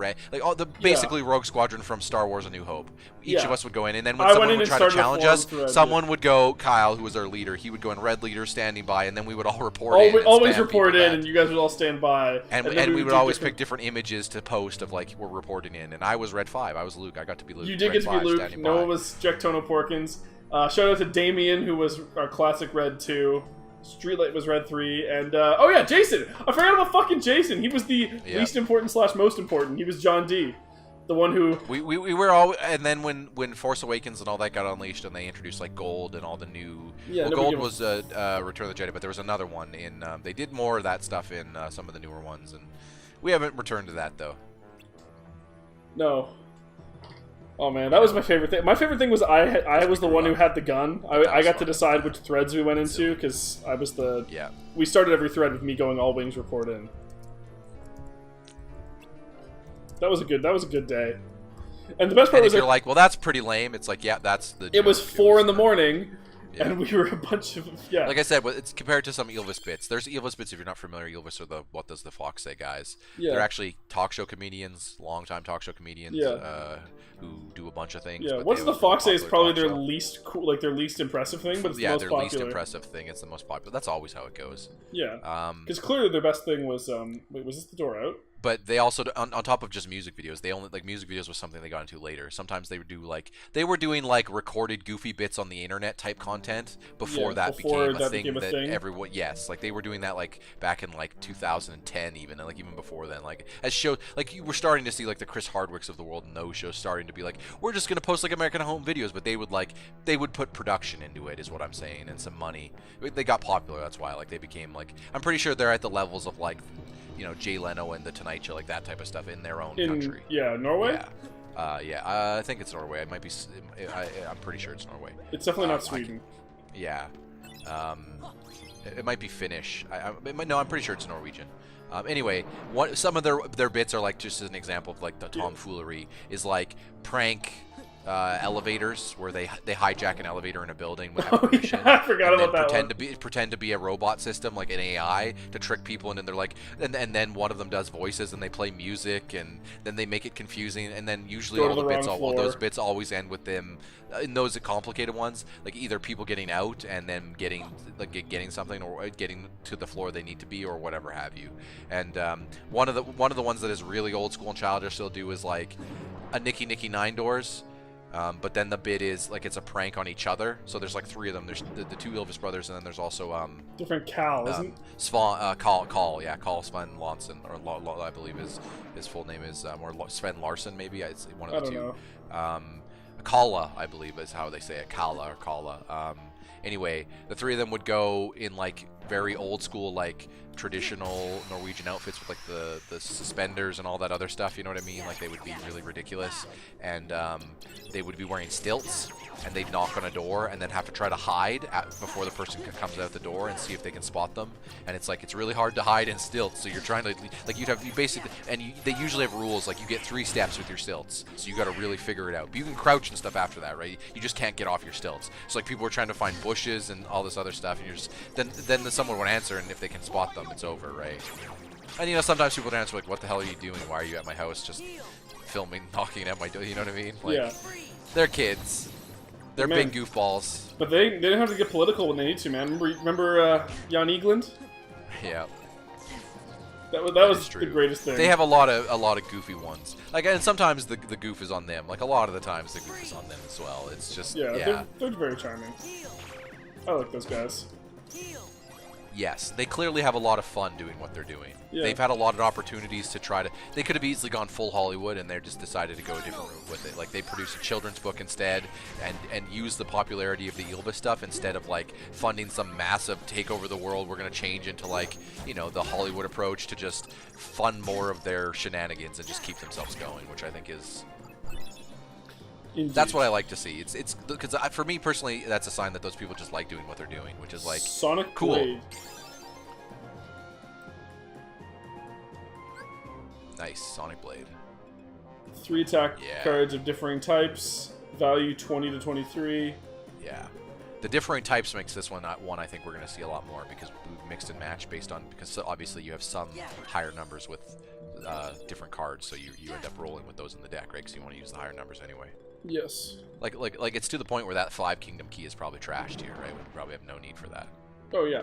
basically Rogue Squadron from Star Wars: A New Hope. Each of us would go in, and then when someone would try to challenge us, someone would go. Kyle, who was our leader, he would go in red leader standing by, and then we would all report in. Always report in, and you guys would all stand by. And we would always pick different images to post of like we're reporting in. And I was Red 5. I was Luke. I got to be Luke. You did get to be Luke. Noah was Jectono Porkins. Shout out to Damien, who was our classic Red 2. Streetlight was Red 3. And, oh yeah, Jason! I forgot about fucking Jason! He was the least important / most important. He was John D. The one who... We were all... And then when Force Awakens and all that got unleashed and they introduced, like, Gold and all the new... Yeah, well, Gold was Return of the Jedi, but there was another one in... they did more of that stuff in some of the newer ones, and we haven't returned to that, though. No. Oh man, that was my favorite thing. My favorite thing was I was the one who had the gun. I got to decide which threads we went into because I was the. Yeah. We started every thread with me going all wings report in. That was a good day. And the best part was you're like, well, that's pretty lame. It's like, yeah, that's the. It was 4 in the morning. Yeah. And we were a bunch of Like I said, it's compared to some Elvis bits. There's Elvis bits if you're not familiar. Elvis are the What Does the Fox Say guys. Yeah. They're actually talk show comedians, longtime talk show comedians, who do a bunch of things. Yeah, but What's the Fox Say is probably their show. least cool, like their least impressive thing, but it's the most their popular. least impressive thing. It's the most popular. That's always how it goes. Yeah. Because clearly their best thing was wait, was this the door out? But they also, on top of just music videos, they only, like, music videos was something they got into later. Sometimes they would do, like, they were doing, like, recorded goofy bits on the internet type content before that became a thing. Everyone, yes, like, they were doing that, like, back in, like, 2010 even, and, like, even before then, like, as shows, like, you were starting to see, like, the Chris Hardwicks of the world and those shows starting to be like, we're just gonna post, like, American Home videos, but they would, like, they would put production into it, is what I'm saying, and some money. They got popular, that's why, like, they became, like, I'm pretty sure they're at the levels of, like, you know, Jay Leno and the Tonight Show, like that type of stuff in their own country. Yeah, Norway? Yeah. I think it's Norway. It might be. I'm pretty sure it's Norway. It's definitely not Sweden. Yeah. It might be Finnish. No, I'm pretty sure it's Norwegian. Anyway, some of their bits are like, just as an example of like the tomfoolery, is like prank elevators where they hijack an elevator in a building with permission. I forgot about that pretend to be a robot system, like an AI, to trick people, and then they're like, and then one of them does voices and they play music, and then they make it confusing, and then usually all those bits always end with them in those complicated ones, like either people getting out and then getting something, or getting to the floor they need to be, or whatever have you. And one of the ones that is really old school and childish still do is like a Nicky Nine Doors. But then the bit is like it's a prank on each other. So there's like 3 of them. There's the 2 Elvis brothers, and then there's also different Cal, isn't Carl Sven Lonson, or I believe his full name is or Sven Larson, maybe. It's one of the 2. Kala, I believe is how they say it, Kala or Kala. Anyway, the three of them would go in like very old school, like traditional Norwegian outfits with like the suspenders and all that other stuff. You know what I mean? Like they would be really ridiculous, and they would be wearing stilts, and they'd knock on a door and then have to try to hide before the person comes out the door and see if they can spot them. And it's like it's really hard to hide in stilts, so you're trying to like you basically, and they usually have rules like you get 3 steps with your stilts, so you got to really figure it out. But you can crouch and stuff after that, right? You just can't get off your stilts. So like people were trying to find bushes and all this other stuff, and you're just then someone would answer, and if they can spot them, it's over, right? And you know sometimes people would answer like, "What the hell are you doing? Why are you at my house just filming, knocking at my door?" You know what I mean? Like, yeah. They're kids. They're big goofballs. But they didn't have to get political when they need to, man. Remember Jan Egeland? Yeah. That was the greatest thing. They have a lot of goofy ones. Like, and sometimes the goof is on them. Like a lot of the times the goof is on them as well. It's just they're very charming. I like those guys. Yes, they clearly have a lot of fun doing what they're doing. Yeah. They've had a lot of opportunities to try to... They could have easily gone full Hollywood, and they just decided to go a different route with it. Like, they produced a children's book instead, and used the popularity of the Ylva stuff instead of, like, funding some massive take over the world. We're going to change into, like, you know, the Hollywood approach to just fund more of their shenanigans and just keep themselves going, which I think is... Indeed. That's what I like to see. It's because for me personally, that's a sign that those people just like doing what they're doing, which is like Sonic cool. Blade. Nice Sonic Blade. 3 attack cards of differing types. Value 20 to 23. Yeah, the differing types makes this one I think we're going to see a lot more because we mixed and matched based on because obviously you have some higher numbers with different cards, so you end up rolling with those in the deck, right? Because you want to use the higher numbers anyway. Yes. Like it's to the point where that 5 Kingdom key is probably trashed here, right? We probably have no need for that. Oh yeah.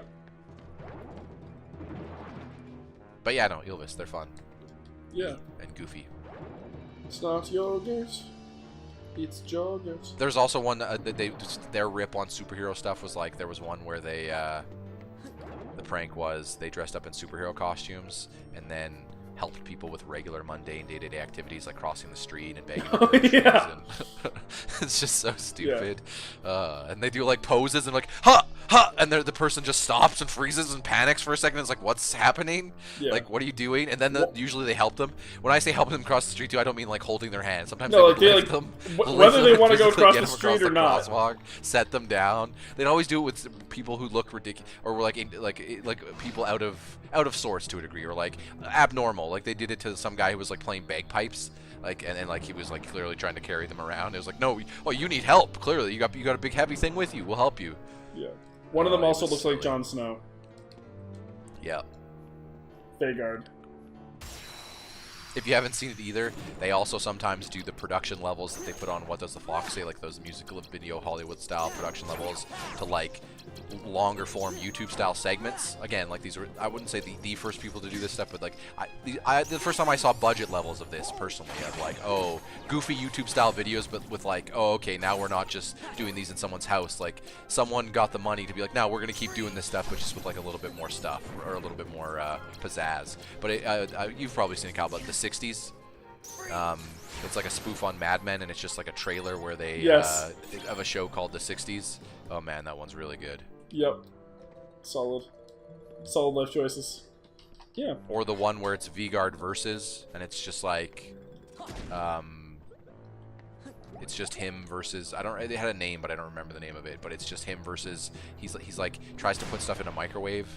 But yeah, no, Ylvis, they're fun. Yeah. And goofy. It's not yogurt. It's joggers. There's also one their rip on superhero stuff was like there was one where they the prank was they dressed up in superhero costumes and then helped people with regular mundane day-to-day activities like crossing the street and begging for yeah. and it's just so stupid. And they do like poses and like ha ha, and the person just stops and freezes and panics for a second. It's like, what's happening? Like, what are you doing? And then usually they help them. When I say help them cross the street too, I don't mean like holding their hand. Sometimes they lift them, whether they want to go across the street or not, crosswalk, set them down. They'd always do it with people who look ridiculous or were like people out of sorts to a degree or like abnormal. Like they did it to some guy who was like playing bagpipes. Like and like he was like clearly trying to carry them around. It was like, no, you need help. Clearly, you got a big heavy thing with you. We'll help you. Yeah. One of them also looks like Jon Snow. Yeah. Vhagar. If you haven't seen it either, they also sometimes do the production levels that they put on What Does the Fox Say, like those musical video Hollywood style production levels to like longer form YouTube style segments. Again, like these are, I wouldn't say the first people to do this stuff, but like the first time I saw budget levels of this personally, I'm like, oh, goofy YouTube style videos, but with like, oh, okay, now we're not just doing these in someone's house. Like someone got the money to be like, no, we're gonna keep doing this stuff, but just with like a little bit more stuff or a little bit more pizzazz. But you've probably seen it, Cal, about the 60s. It's like a spoof on Mad Men, and it's just like a trailer where they of a show called The 60s. Oh man, that one's really good. Yep. Solid life choices. Yeah. Or the one where it's Vhagar versus, and it's just like, it's just him versus, they had a name, but I don't remember the name of it, but it's just him versus, he's like, tries to put stuff in a microwave.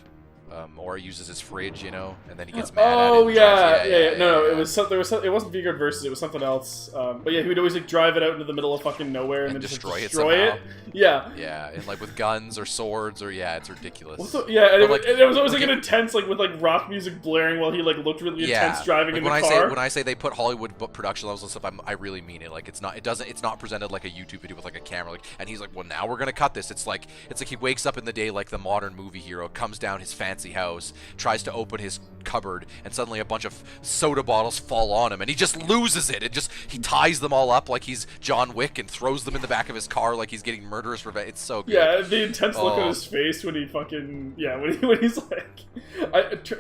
Or uses his fridge, you know, and then he gets mad at it. Oh yeah. No, it was something. It wasn't Vhagar versus. It was something else. But yeah, he would always like drive it out into the middle of fucking nowhere and then just destroy it. Yeah. Yeah, and like with guns or swords or it's ridiculous. And it was always like an intense, like with like rock music blaring while he like looked really intense driving like in the car. When I say they put Hollywood production levels and stuff, I really mean it. Like it's not presented like a YouTube video with like a camera. Like, and he's like, well, now we're gonna cut this. It's like he wakes up in the day like the modern movie hero, comes down his fancy house, tries to open his cupboard, and suddenly a bunch of soda bottles fall on him, and he just loses it. He ties them all up like he's John Wick and throws them in the back of his car like he's getting murderous revenge. It's so good. Yeah, the intense look on his face when he fucking when he's like,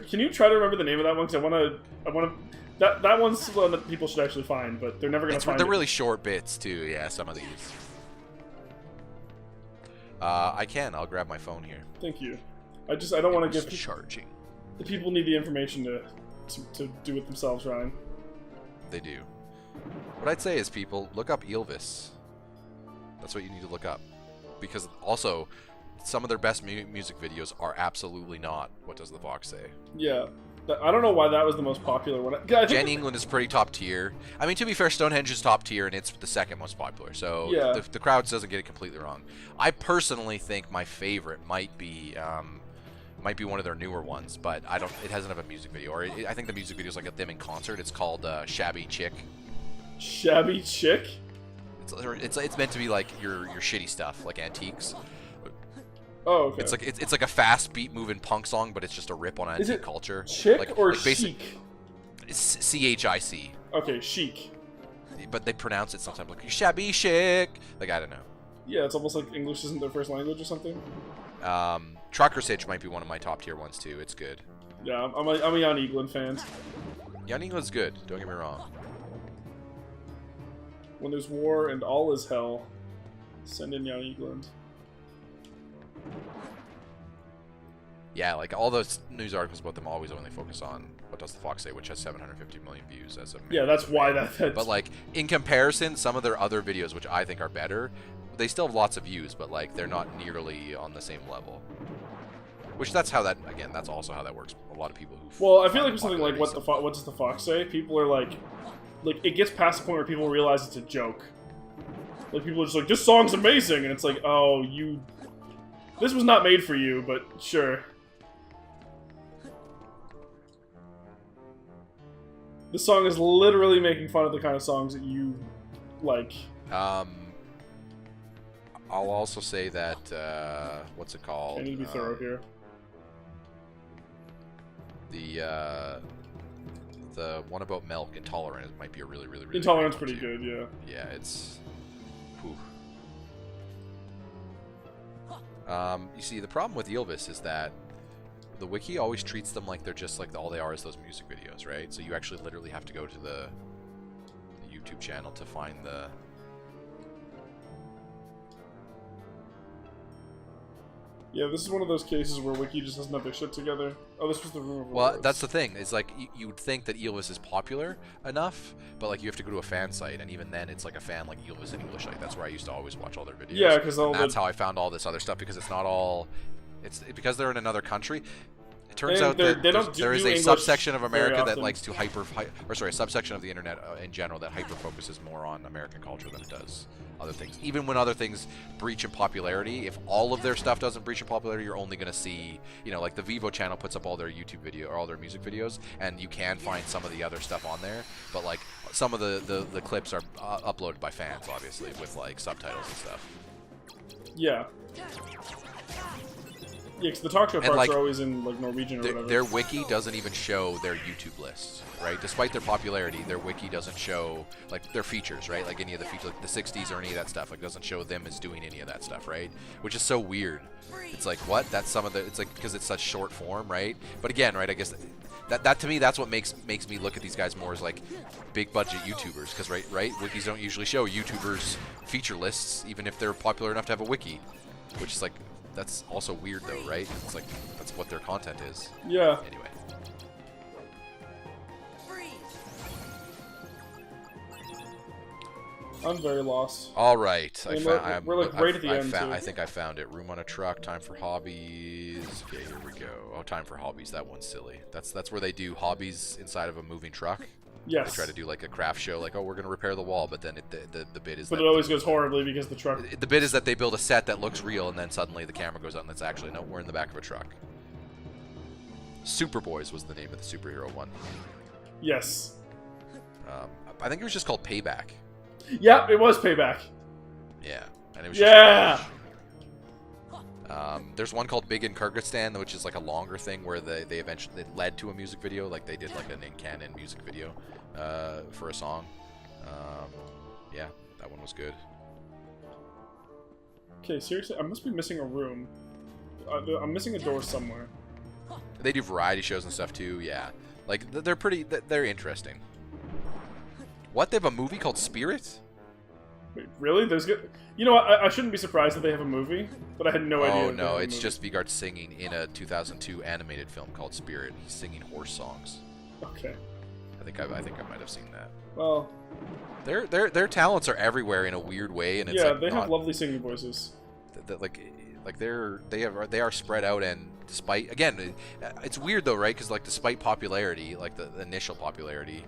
can you try to remember the name of that one? Because I want to. That one's one that people should actually find, but they're never gonna find it. They're really short bits too. Yeah, some of these. I'll grab my phone here. Thank you. I don't want to give charging. The people need the information to do it themselves, Ryan. They do. What I'd say is, people, look up Ylvis. That's what you need to look up, because also some of their best music videos are absolutely not What Does the Fox Say. Yeah. I don't know why that was the most popular one. Jenny England is pretty top tier. I mean, to be fair, Stonehenge is top tier, and it's the second most popular. So yeah. the crowd doesn't get it completely wrong. I personally think my favorite might be one of their newer ones, but it doesn't have a music video. Or I think the music video is like them in concert. It's called Shabby Chick. Shabby Chick? It's meant to be like your shitty stuff, like antiques. Oh, okay. It's like a fast beat moving punk song, but it's just a rip on antique culture. Chic or chic? It's CHIC. Okay, chic. But they pronounce it sometimes like shabby chic. Like, I don't know. Yeah, it's almost like English isn't their first language or something. Trucker's Hitch might be one of my top tier ones too. It's good. Yeah, I'm a Jan Eaglin fan. Jan Eaglin's good. Don't get me wrong. When there's war and all is hell, send in Jan Eaglin. Yeah, like all those news articles about them always only focus on What Does the Fox Say, which has 750 million views as of. Yeah, that's why that's. But like in comparison, some of their other videos, which I think are better, they still have lots of views, but like they're not nearly on the same level. Which that's also how that works. A lot of people who. Well, I feel like with something like What Does the Fox Say, people are like it gets past the point where people realize it's a joke. Like people are just like, this song's amazing, and it's like, oh, this was not made for you, but sure. This song is literally making fun of the kind of songs that you like. I'll also say that what's it called? I need to be thorough here. The one about milk, Intolerant, might be a really Intolerant's pretty good, yeah. Yeah, it's. Whew. You see, the problem with Ylvis is that the wiki always treats them like they're just like all they are is those music videos, right? So you actually literally have to go to the YouTube channel to find the. Yeah, this is one of those cases where Wiki just doesn't have their shit together. Oh, this was the Room of Well, Awards. that's the thing. It's like you would think that Ylvis is popular enough, but like you have to go to a fan site, and even then, it's like a fan like Ylvis in English. Like that's where I used to always watch all their videos. Yeah, because that's how I found all this other stuff, because it's not all. It's because they're in another country. It turns out that there is a subsection of America that likes to a subsection of the internet in general that hyper focuses more on American culture than it does other things. Even when other things breach in popularity, if all of their stuff doesn't breach in popularity, you're only going to see, like the Vivo channel puts up all their YouTube video or all their music videos, and you can find some of the other stuff on there, but like some of the clips are uploaded by fans, obviously, with like subtitles and stuff. Yeah. Yeah, because the talk show parts are always in like Norwegian or whatever. Their wiki doesn't even show their YouTube list, right? Despite their popularity, their wiki doesn't show like their features, right? Like any of the features, like the 60s or any of that stuff. Like doesn't show them as doing any of that stuff, right? Which is so weird. It's like what? That's some of the. It's like because it's such short form, right? But again, right? I guess that to me, that's what makes me look at these guys more as like big budget YouTubers, because right? Wikis don't usually show YouTubers feature lists, even if they're popular enough to have a wiki, which is like. That's also weird though, right? It's like that's what their content is. Yeah. Anyway. I'm very lost. All right. We're like right at the end. I think I found it. Room on a Truck. Time for Hobbies. Okay, here we go. Oh, Time for Hobbies. That one's silly. That's where they do hobbies inside of a moving truck. Yes. They try to do like a craft show, like, oh, we're going to repair the wall, but then the bit is. But it always goes horribly because the truck. The bit is that they build a set that looks real, and then suddenly the camera goes out, and it's actually no, we're in the back of a truck. Superboys was the name of the superhero one. Yes. I think it was just called Payback. Yeah, it was Payback. Yeah, and it was. Yeah. There's one called Big in Kyrgyzstan, which is like a longer thing where they eventually led to a music video, like they did like an in-canon music video for a song. Yeah, that one was good. Okay, seriously, I must be missing a room. I'm missing a door somewhere. They do variety shows and stuff too. Yeah, Like they're interesting. What? They have a movie called Spirit? Wait, really? There's good. You know what? I shouldn't be surprised that they have a movie, but I had no idea. Oh no, it's just Vigard singing in a 2002 animated film called Spirit. He's singing horse songs. Okay. I think I might have seen that. Well, their talents are everywhere in a weird way, and it's yeah, like they have lovely singing voices. They are spread out, and despite, again, it's weird though, right? Because like despite popularity, like the initial popularity,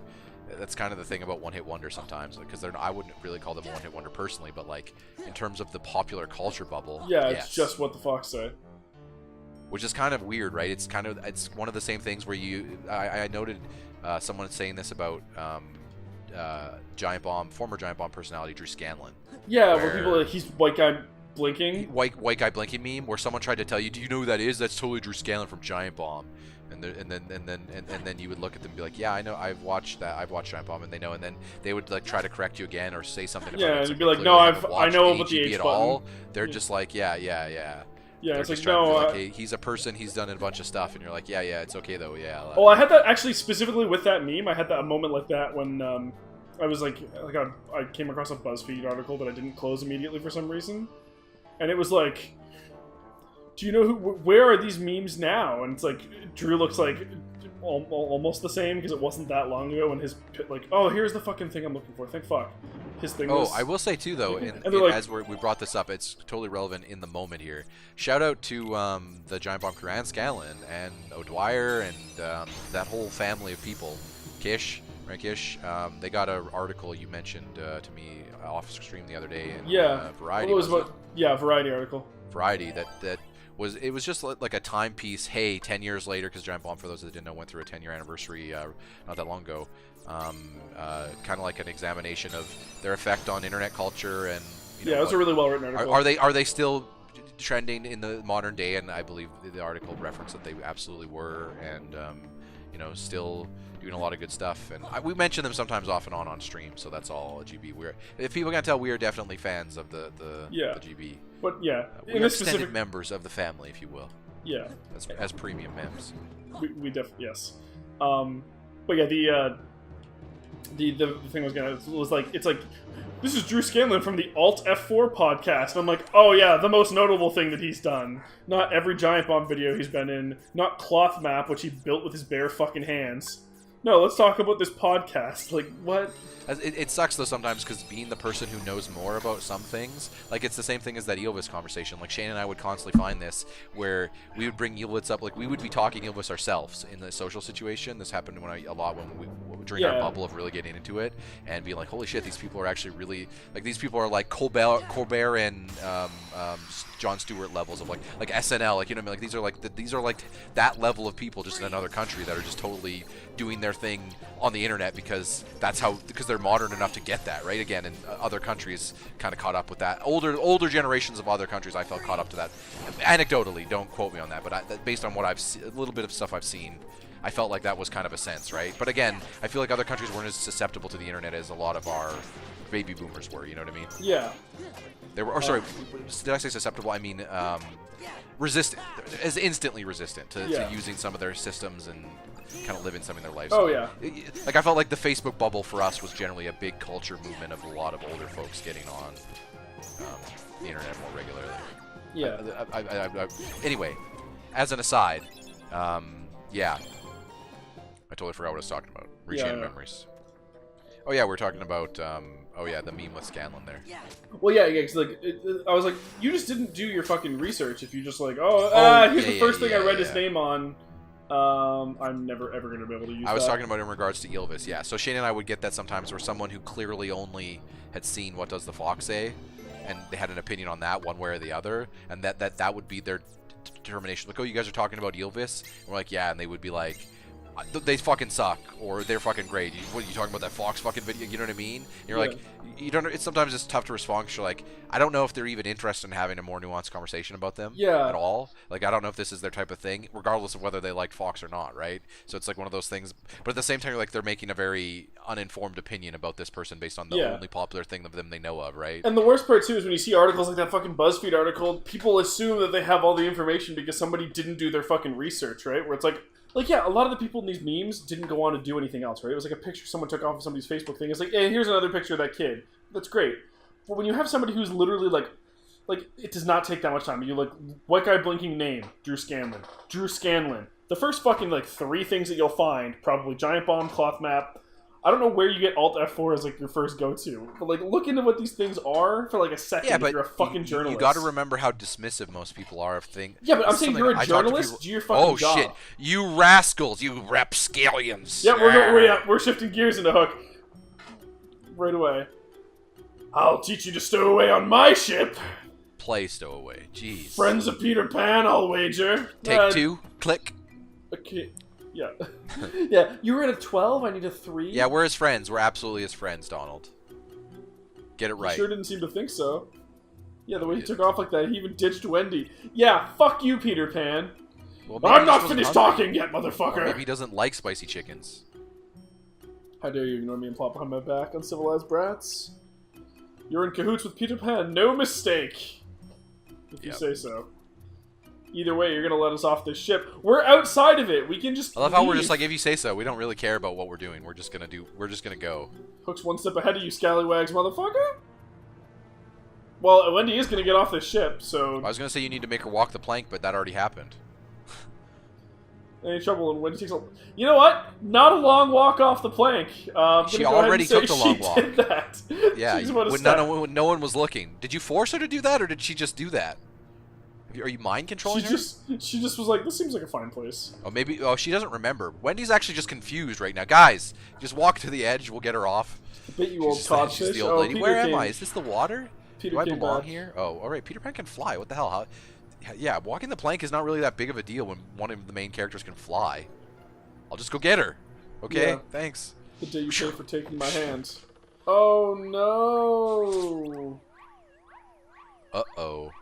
that's kind of the thing about one-hit wonders sometimes, because I wouldn't really call them a one-hit wonder personally, but like in terms of the popular culture bubble, yeah, yes. It's just what the Fox say. Which is kind of weird, right? It's one of the same things where I noted someone saying this about former Giant Bomb personality Drew Scanlon. Yeah, where people are like, he's white guy blinking. White guy blinking meme, where someone tried to tell you, do you know who that is? That's totally Drew Scanlon from Giant Bomb. And then you would look at them and be like, yeah, I know, I've watched Giant Bomb, and they know, and then they would like try to correct you again or say something about it. Yeah, and you'd be like, no, I know about the H at button. all. They're just like, yeah. Yeah, They're it's like, no. no. Like, hey, he's a person. He's done a bunch of stuff, and you're like, yeah, it's okay though. Yeah. Oh, I had that actually specifically with that meme. I had that a moment like that when I was I came across a BuzzFeed article that I didn't close immediately for some reason, and it was like, do you know where are these memes now? And it's like Drew looks like almost the same because it wasn't that long ago when his like, oh, here's the fucking thing I'm looking for. Thank fuck. His thing was... I will say too though, as we brought this up, it's totally relevant in the moment here. Shout out to the Giant Bomb crew and Scanlon and O'Dwyer and that whole family of people. Kish, right? Kish. They got an article you mentioned to me off stream the other day. In, Variety. Variety article. Variety that was just like a timepiece. Hey, 10 years later, because Giant Bomb, for those that didn't know, went through a 10-year anniversary not that long ago. Kind of like an examination of their effect on internet culture, and it was a really well written article. Are they still trending in the modern day? And I believe the article referenced that they absolutely were, and still doing a lot of good stuff. And we mention them sometimes off and on stream, so that's all GB. If people can tell, we are definitely fans of the GB. But yeah, we are extended members of the family, if you will. Yeah, as premium members. We definitely, yes. But yeah, the thing was like, it's like, this is Drew Scanlon from the Alt F4 podcast. And I'm like, oh yeah, the most notable thing that he's done. Not every Giant Bomb video he's been in. Not Cloth Map, which he built with his bare fucking hands. No, let's talk about this podcast. Like, what? It sucks, though, sometimes, because being the person who knows more about some things, like, it's the same thing as that Ylvis conversation. Like, Shane and I would constantly find this, where we would bring Ylvis up, like, we would be talking Ylvis ourselves in the social situation. This happened during our bubble of really getting into it, and being like, holy shit, these people are actually really, like, these people are like Colbert and Jon Stewart levels of, like SNL, like, you know what I mean? Like, these are like that level of people just in another country that are just totally doing their thing on the internet because they're modern enough to get that, right? Again, and other countries kind of caught up with that. Older generations of other countries, I felt, caught up to that. Anecdotally, don't quote me on that, but based on what a little bit of stuff I've seen, I felt like that was kind of a sense, right? But again, I feel like other countries weren't as susceptible to the internet as a lot of our baby boomers were. You know what I mean? Yeah. They were. Or sorry, did I say susceptible? I mean resistant, as instantly resistant to using some of their systems and kind of living some of their lives. Oh yeah. Like, I felt like the Facebook bubble for us was generally a big culture movement of a lot of older folks getting on the internet more regularly. Yeah. Anyway, as an aside, yeah. I totally forgot what I was talking about. Rechaining memories. Oh yeah, we're talking about the meme with Scanlon there. Well, yeah, because I was like, you just didn't do your fucking research. If you just like, here's the first thing I read his name on. I'm never ever gonna be able to use. I was talking about in regards to Ylvis, yeah. So Shane and I would get that sometimes, where someone who clearly only had seen What Does the Fox Say, and they had an opinion on that one way or the other, and that would be their determination. Like, oh, you guys are talking about Ylvis? And we're like, yeah, and they would be like, they fucking suck, or they're fucking great. What are you talking about, that Fox fucking video? You know what I mean? And you're like, you don't. It's sometimes it's tough to respond because you're like, I don't know if they're even interested in having a more nuanced conversation about them at all. Like, I don't know if this is their type of thing, regardless of whether they liked Fox or not, right? So it's like one of those things. But at the same time, you're like, they're making a very uninformed opinion about this person based on the only popular thing of them they know of, right? And the worst part too is when you see articles like that fucking BuzzFeed article, people assume that they have all the information because somebody didn't do their fucking research, right? Where it's like, Like, yeah, a lot of the people in these memes didn't go on to do anything else, right? It was like a picture someone took off of somebody's Facebook thing. It's like, hey, here's another picture of that kid. That's great. But when you have somebody who's literally like, it does not take that much time. You like, white guy blinking name, Drew Scanlon. Drew Scanlon. The first fucking, like, 3 things that you'll find, probably Giant Bomb, Cloth Map. I don't know where you get Alt F4 as, like, your first go-to. But, like, look into what these things are for, like, a second if you're a fucking journalist. You gotta remember how dismissive most people are of things. Yeah, but I'm saying you're a journalist, do your fucking job. Oh, shit. You rascals. You rapscallions. Yeah, we're shifting gears into Hook. Right away. I'll teach you to stow away on my ship. Play stowaway. Jeez. Friends of Peter Pan, I'll wager. Take 2. Click. Okay. Yeah. Yeah. You were at a 12. I need a 3. Yeah, we're his friends. We're absolutely his friends, Donald. Get it right. You sure didn't seem to think so. Yeah, the way he took off like that, he even ditched Wendy. Yeah, fuck you, Peter Pan. Well, I'm not finished talking yet, motherfucker. Well, maybe he doesn't like spicy chickens. How dare you ignore me and plot behind my back, uncivilized brats? You're in cahoots with Peter Pan, no mistake. If you say so. Either way, you're gonna let us off this ship. We're outside of it. We can just I love how we're just like, if you say so, we don't really care about what we're doing. We're just gonna go. Hook's one step ahead of you, scallywags, motherfucker. Well, Wendy is gonna get off this ship, so... I was gonna say you need to make her walk the plank, but that already happened. Any trouble when Wendy takes a... You know what? Not a long walk off the plank. She already took the long walk. She did that. Yeah, when no one was looking. Did you force her to do that, or did she just do that? Are you mind controlling her? She just was like, this seems like a fine place. Oh, maybe... Oh, she doesn't remember. Wendy's actually just confused right now. Guys, just walk to the edge. We'll get her off. I bet you old codfish. The old lady. Where am I? Is this the water? Peter Do I belong here? Oh, alright. Peter Pan can fly. What the hell? How... Yeah, walking the plank is not really that big of a deal when one of the main characters can fly. I'll just go get her. Okay, thanks. The day you pay for taking my hand. Oh no! Uh-oh.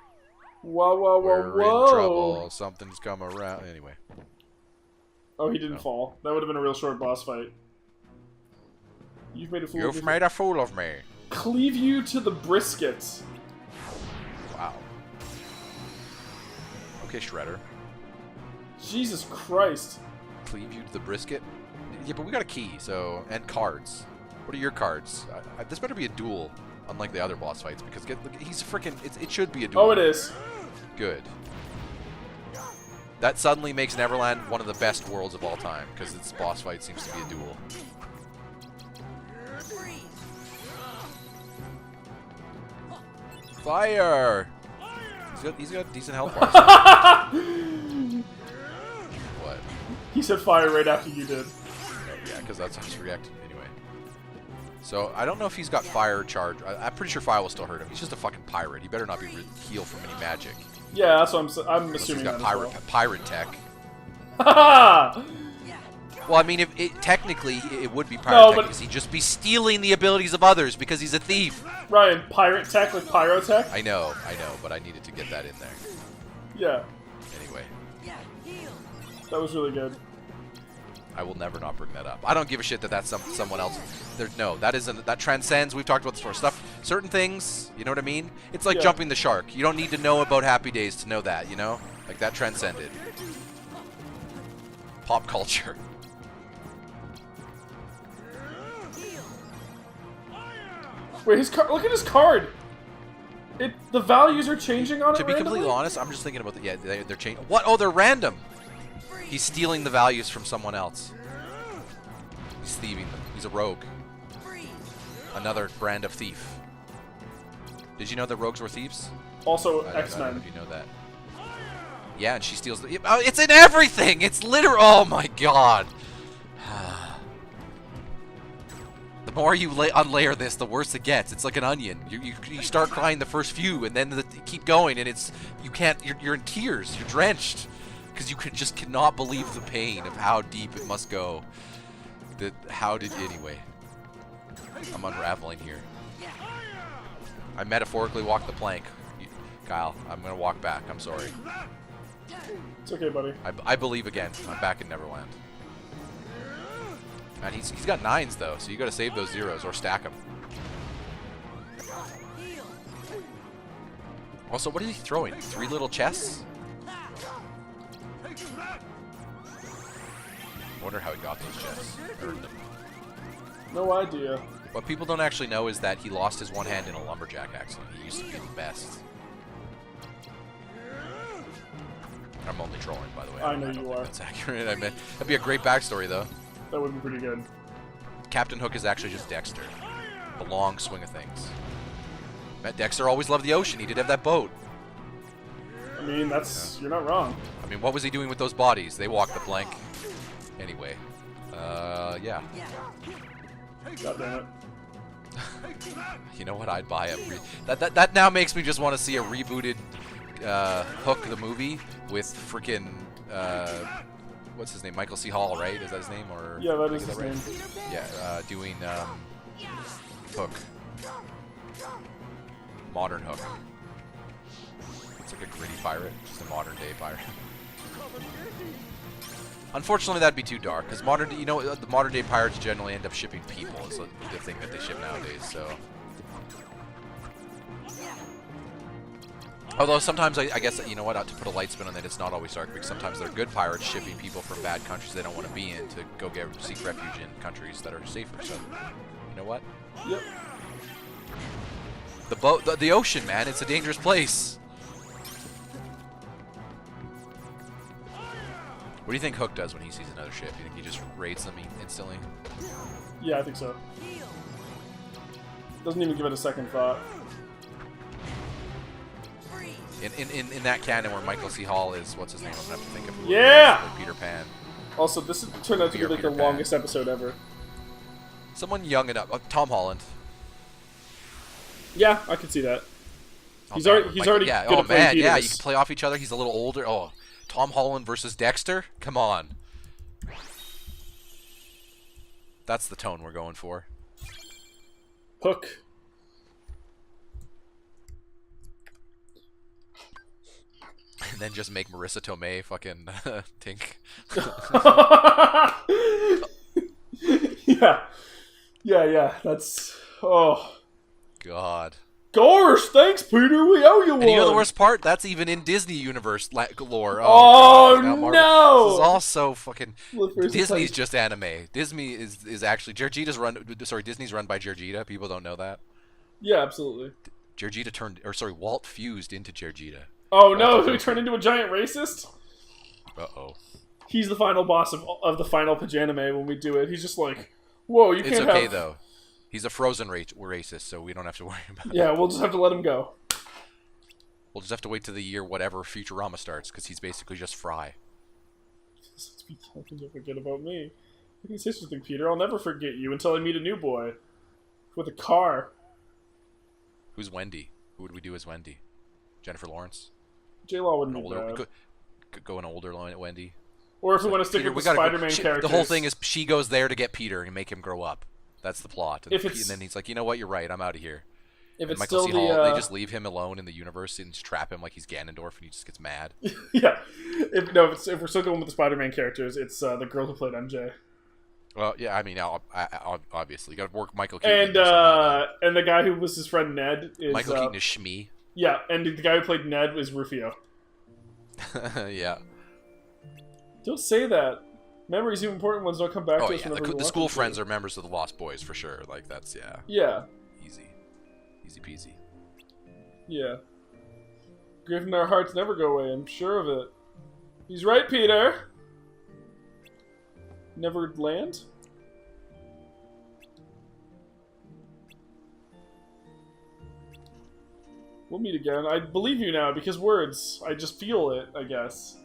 Whoa. We're in trouble. Something's come around. Anyway. Oh, he didn't fall. That would have been a real short boss fight. You've made a fool of me. You've made a fool of me. Cleave you to the brisket. Wow. Okay, Shredder. Jesus Christ. Cleave you to the brisket? Yeah, but we got a key, so... And cards. What are your cards? This better be a duel, unlike the other boss fights, because look, he's freaking... It should be a duel. Oh, it is. Good. That suddenly makes Neverland one of the best worlds of all time, because its boss fight seems to be a duel. Fire! He's got decent health bars. What? He said fire right after you did. Oh, yeah, because that's how he's reacting anyway. So, I don't know if he's got fire charge. I'm pretty sure fire will still hurt him. He's just a fucking pirate. He better not be healed from any magic. Yeah, that's what I'm assuming. He's got pirate tech. Ha! Well, I mean, technically, it would be pirate tech because he'd just be stealing the abilities of others because he's a thief. Ryan, pirate tech like pyrotech? I know, but I needed to get that in there. Yeah. Anyway. That was really good. I will never not bring that up. I don't give a shit that that's someone else. No, that transcends. We've talked about this before. Certain things, you know what I mean? It's like jumping the shark. You don't need to know about Happy Days to know that, you know? Like, that transcended. Pop culture. Wait, look at his card. The values are changing on it. To be completely honest, I'm just thinking about they're changing. What? Oh, they're random. He's stealing the values from someone else. He's thieving them. He's a rogue. Another brand of thief. Did you know that rogues were thieves? Also, X-Men. I don't know if you know that. Yeah, and she steals the... it's in everything! It's literal... Oh my god! The more you unlayer this, the worse it gets. It's like an onion. You start crying the first few, and then you keep going, and it's... You can't... You're in tears. You're drenched. Because you just cannot believe the pain of how deep it must go. Anyway. I'm unraveling here. I metaphorically walked the plank. Kyle, I'm going to walk back. I'm sorry. It's okay, buddy. I believe again. I'm back in Neverland. And he's got 9s, though, so you got to save those 0s or stack them. Also, what is he throwing? 3 little chests? wonder how he got those chests. Earned them. No idea. What people don't actually know is that he lost his one hand in a lumberjack accident. He used to be the best. I'm only trolling, by the way. I know don't you think are. That's accurate. I mean, that'd be a great backstory, though. That would be pretty good. Captain Hook is actually just Dexter. The long swing of things. Matt Dexter always loved the ocean. He did have that boat. I mean, that's you're not wrong. I mean, what was he doing with those bodies? They walked the plank. Anyway, yeah. God damn it. You know what? I'd buy that now makes me just want to see a rebooted Hook the movie with freaking what's his name? Michael C. Hall, right? Is that his name? Or Yeah, that is his name. Yeah, doing Hook. Modern Hook. It's like a gritty pirate, just a modern day pirate. Unfortunately, that'd be too dark, because the modern day pirates generally end up shipping people. Is the thing that they ship nowadays. So, although sometimes I guess you know what, to put a light spin on it, it's not always dark, because sometimes they're good pirates shipping people from bad countries they don't want to be in to go seek refuge in countries that are safer. So, you know what? Yep. The boat, the ocean, man, it's a dangerous place. What do you think Hook does when he sees another ship? Do you think he just raids them instantly? Yeah, I think so. Doesn't even give it a second thought. In that canon where Michael C. Hall is, what's his name? I'm gonna have to think of who Yeah! it is, Peter Pan. Also, this turned out to be like the longest episode ever. Someone young enough. Tom Holland. Yeah, I can see that. He's man, already yeah. good Oh at playing man, yeah, Peters. you can play off each other. He's a little older. Oh, Tom Holland versus Dexter? Come on. That's the tone we're going for. Hook. And then just make Marissa Tomei fucking Tink. Yeah. That's God. Gosh, thanks, Peter. We owe you one. And you know the worst part? That's even in Disney universe lore. Oh, God, no! This is also fucking. Disney's Disney's just anime. Disney is actually Disney's run by Jerjita. People don't know that. Yeah, absolutely. Walt fused into Jerjita. Oh no, he turned into a giant racist? Uh-oh. He's the final boss of the final Pajanime when we do it. He's just like, whoa, you can't have... It's okay, though. He's a frozen racist, so we don't have to worry about it. Yeah, we'll just have to let him go. We'll just have to wait till the year whatever Futurama starts, because he's basically just Fry. Don't forget about me. I can say something, Peter. I'll never forget you until I meet a new boy. With a car. Who's Wendy? Who would we do as Wendy? Jennifer Lawrence? J-Law wouldn't An be older, bad. could go an older Wendy. Or if we want to stick with the Spider-Man characters. The whole thing is she goes there to get Peter and make him grow up. That's the plot. And, and then he's like, you know what, you're right, I'm out of here. If it's Michael still C. Hall, they just leave him alone in the universe and just trap him like he's Ganondorf, and he just gets mad. Yeah. If we're still going with the Spider-Man characters, it's the girl who played MJ. Well, yeah, I mean, obviously, you got to work Michael Keaton. And the guy who was his friend Ned is Michael Keaton is Shmi. Yeah, and the guy who played Ned is Rufio. Yeah. Don't say that. Memories, even important ones, don't come back to us whenever we the want school them to. friends are members of the Lost Boys for sure. Like that's Yeah. Easy peasy. Yeah. Grief in our hearts never go away. I'm sure of it. He's right, Peter. Never land. We'll meet again. I believe you now because words. I just feel it. I guess.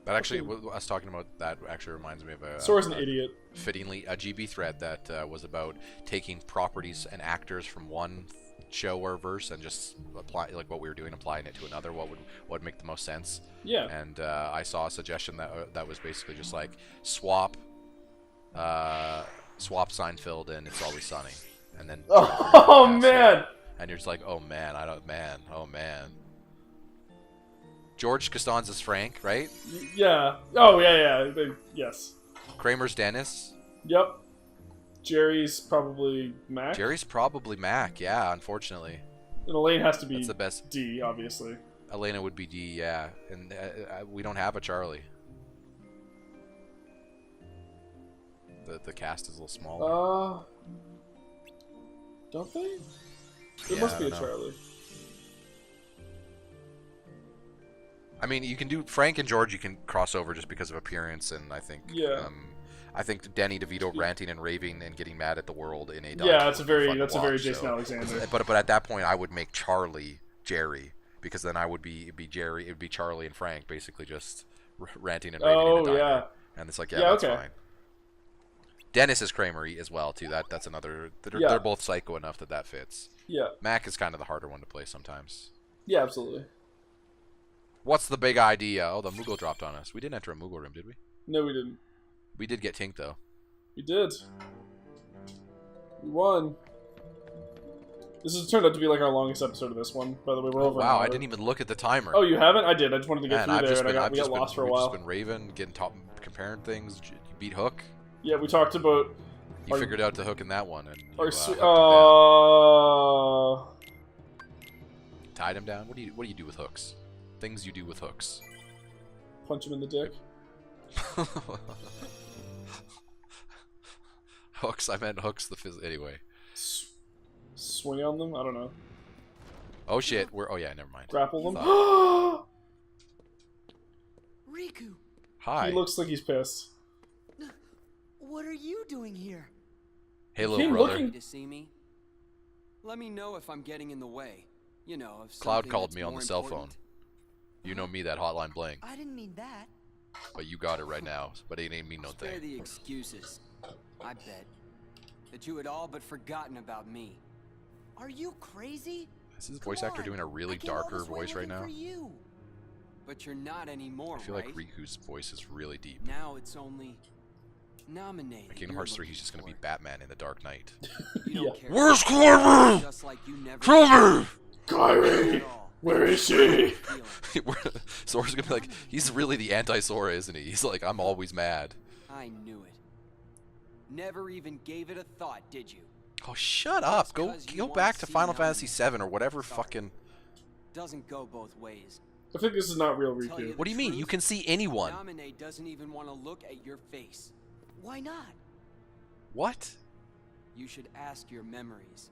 That actually, us talking about that actually reminds me of a Sora's an idiot. Fittingly, a GB thread that was about taking properties and actors from one show or verse and just apply like what we were doing, applying it to another. What would make the most sense? Yeah. And I saw a suggestion that was basically just like swap Seinfeld and It's Always Sunny, and then oh man. And you're just like, oh man, oh man. George Costanza's Frank, right? Yeah. Oh yeah. Yes. Kramer's Dennis. Yep. Jerry's probably Mac. Yeah, unfortunately. And Elaine has to be That's the best. D, obviously. Elena would be D, yeah. And we don't have a Charlie. The cast is a little smaller. Don't they? There Yeah, must be I a don't know. Charlie. I mean, you can do Frank and George. You can cross over just because of appearance, and I think. Yeah. I think Danny DeVito ranting and raving and getting mad at the world in a Yeah, documentary that's a would be very fun to very watch, Jason so- Alexander. But at that point, I would make Charlie Jerry, because then I would it'd be Jerry, it'd be Charlie and Frank basically just ranting and raving in a diner. Yeah. And it's like, Yeah, that's okay. fine. Dennis is Kramer as well too. That's another. Yeah. They're both psycho enough that fits. Yeah. Mac is kind of the harder one to play sometimes. Yeah, absolutely. What's the big idea? Oh, the Moogle dropped on us. We didn't enter a Moogle room, did we? No, we didn't. We did get Tink though. We did. We won. This has turned out to be like our longest episode of this one. By the way, we're over. Wow, an I hour. didn't even look at the timer. Oh, you haven't? I did. I just wanted to get Man, through there, and we got lost for a we've while. just been raving, getting top, comparing things. You beat Hook. Yeah, we talked about. You figured out the hook in that one, and you, Our hooked him down. Tied him down. What do you do with hooks? Things you do with hooks. Punch him in the dick. Hooks. I meant hooks. Anyway. Swing on them? I don't know. Oh shit. Oh yeah. Never mind. Grapple them? Riku, Hi. He looks like he's pissed. what are you doing here? Hey, He little came brother. looking- To see me? Let me know if I'm getting in the way. You know, of Cloud something called that's me on more the cell phone. important. You know me, that hotline bling. I didn't mean that. But you got it right now. But it ain't mean no Spare thing. the excuses. I bet that you had all but forgotten about me. Are you crazy? Is this Come voice actor on. doing a really I came all darker this way voice right looking now? for you. But you're not anymore, I feel right? like Riku's voice is really deep. Now it's only nominated. In Kingdom Hearts 3, he's just gonna be Batman in the Dark Knight. You don't Yeah. care. Where's Kyrie? Just like you never Kill me! Kyrie! at all. Where is she? Sora's gonna be like, he's really the anti-Sora, isn't he? He's like, I'm always mad. I knew it. Never even gave it a thought, did you? Oh, shut up. Go 'cause you go wanna back to see Final Nami. Fantasy 7 or whatever Sorry. fucking... Doesn't go both ways. I think this is not real Tell you Riku. What do you mean? You can see anyone. Namine doesn't even want to look at your face. Why not? What? You should ask your memories.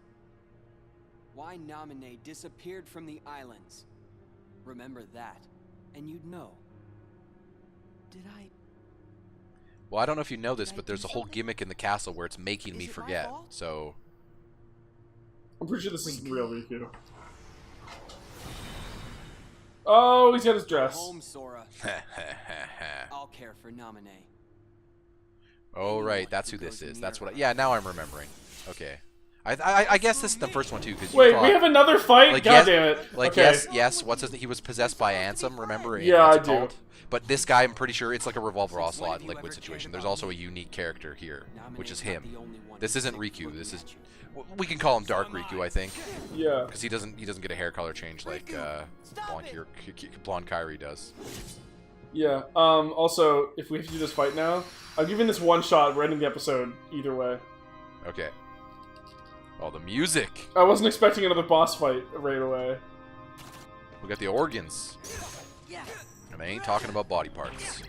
Why Namine disappeared from the islands. Remember that, and you'd know. Did I? Well, I don't know if you know this, Did I but there's do a whole something? gimmick in the castle where it's making Is me it my forget. fault? So... I'm pretty sure this isn't real Riku. Oh, he's got his Go dress. home, Sora. I'll care for Namine. Oh, right. That's who this is. That's what yeah, now I'm remembering. Okay. I guess this is the first one, too, because Wait, we have another fight? Like, God yes, damn it. Like, okay. yes, what's his... He was possessed by Ansem, remember? in Yeah, what's I it do. called? But this guy, I'm pretty sure it's like a Revolver Since when Ocelot have you liquid ever situation. cared There's about also a me? unique character here, which is Namine's not him. the only one This who's isn't sick Riku. looking This is... at you. We can call him Dark Riku, I think, Yeah. because he doesn't get a hair color change like Blonde Kyrie does. Yeah. Also, if we have to do this fight now, I'm giving this one shot. We're ending the episode either way. Okay. Oh, the music! I wasn't expecting another boss fight right away. We got the organs. And I ain't talking about body parts.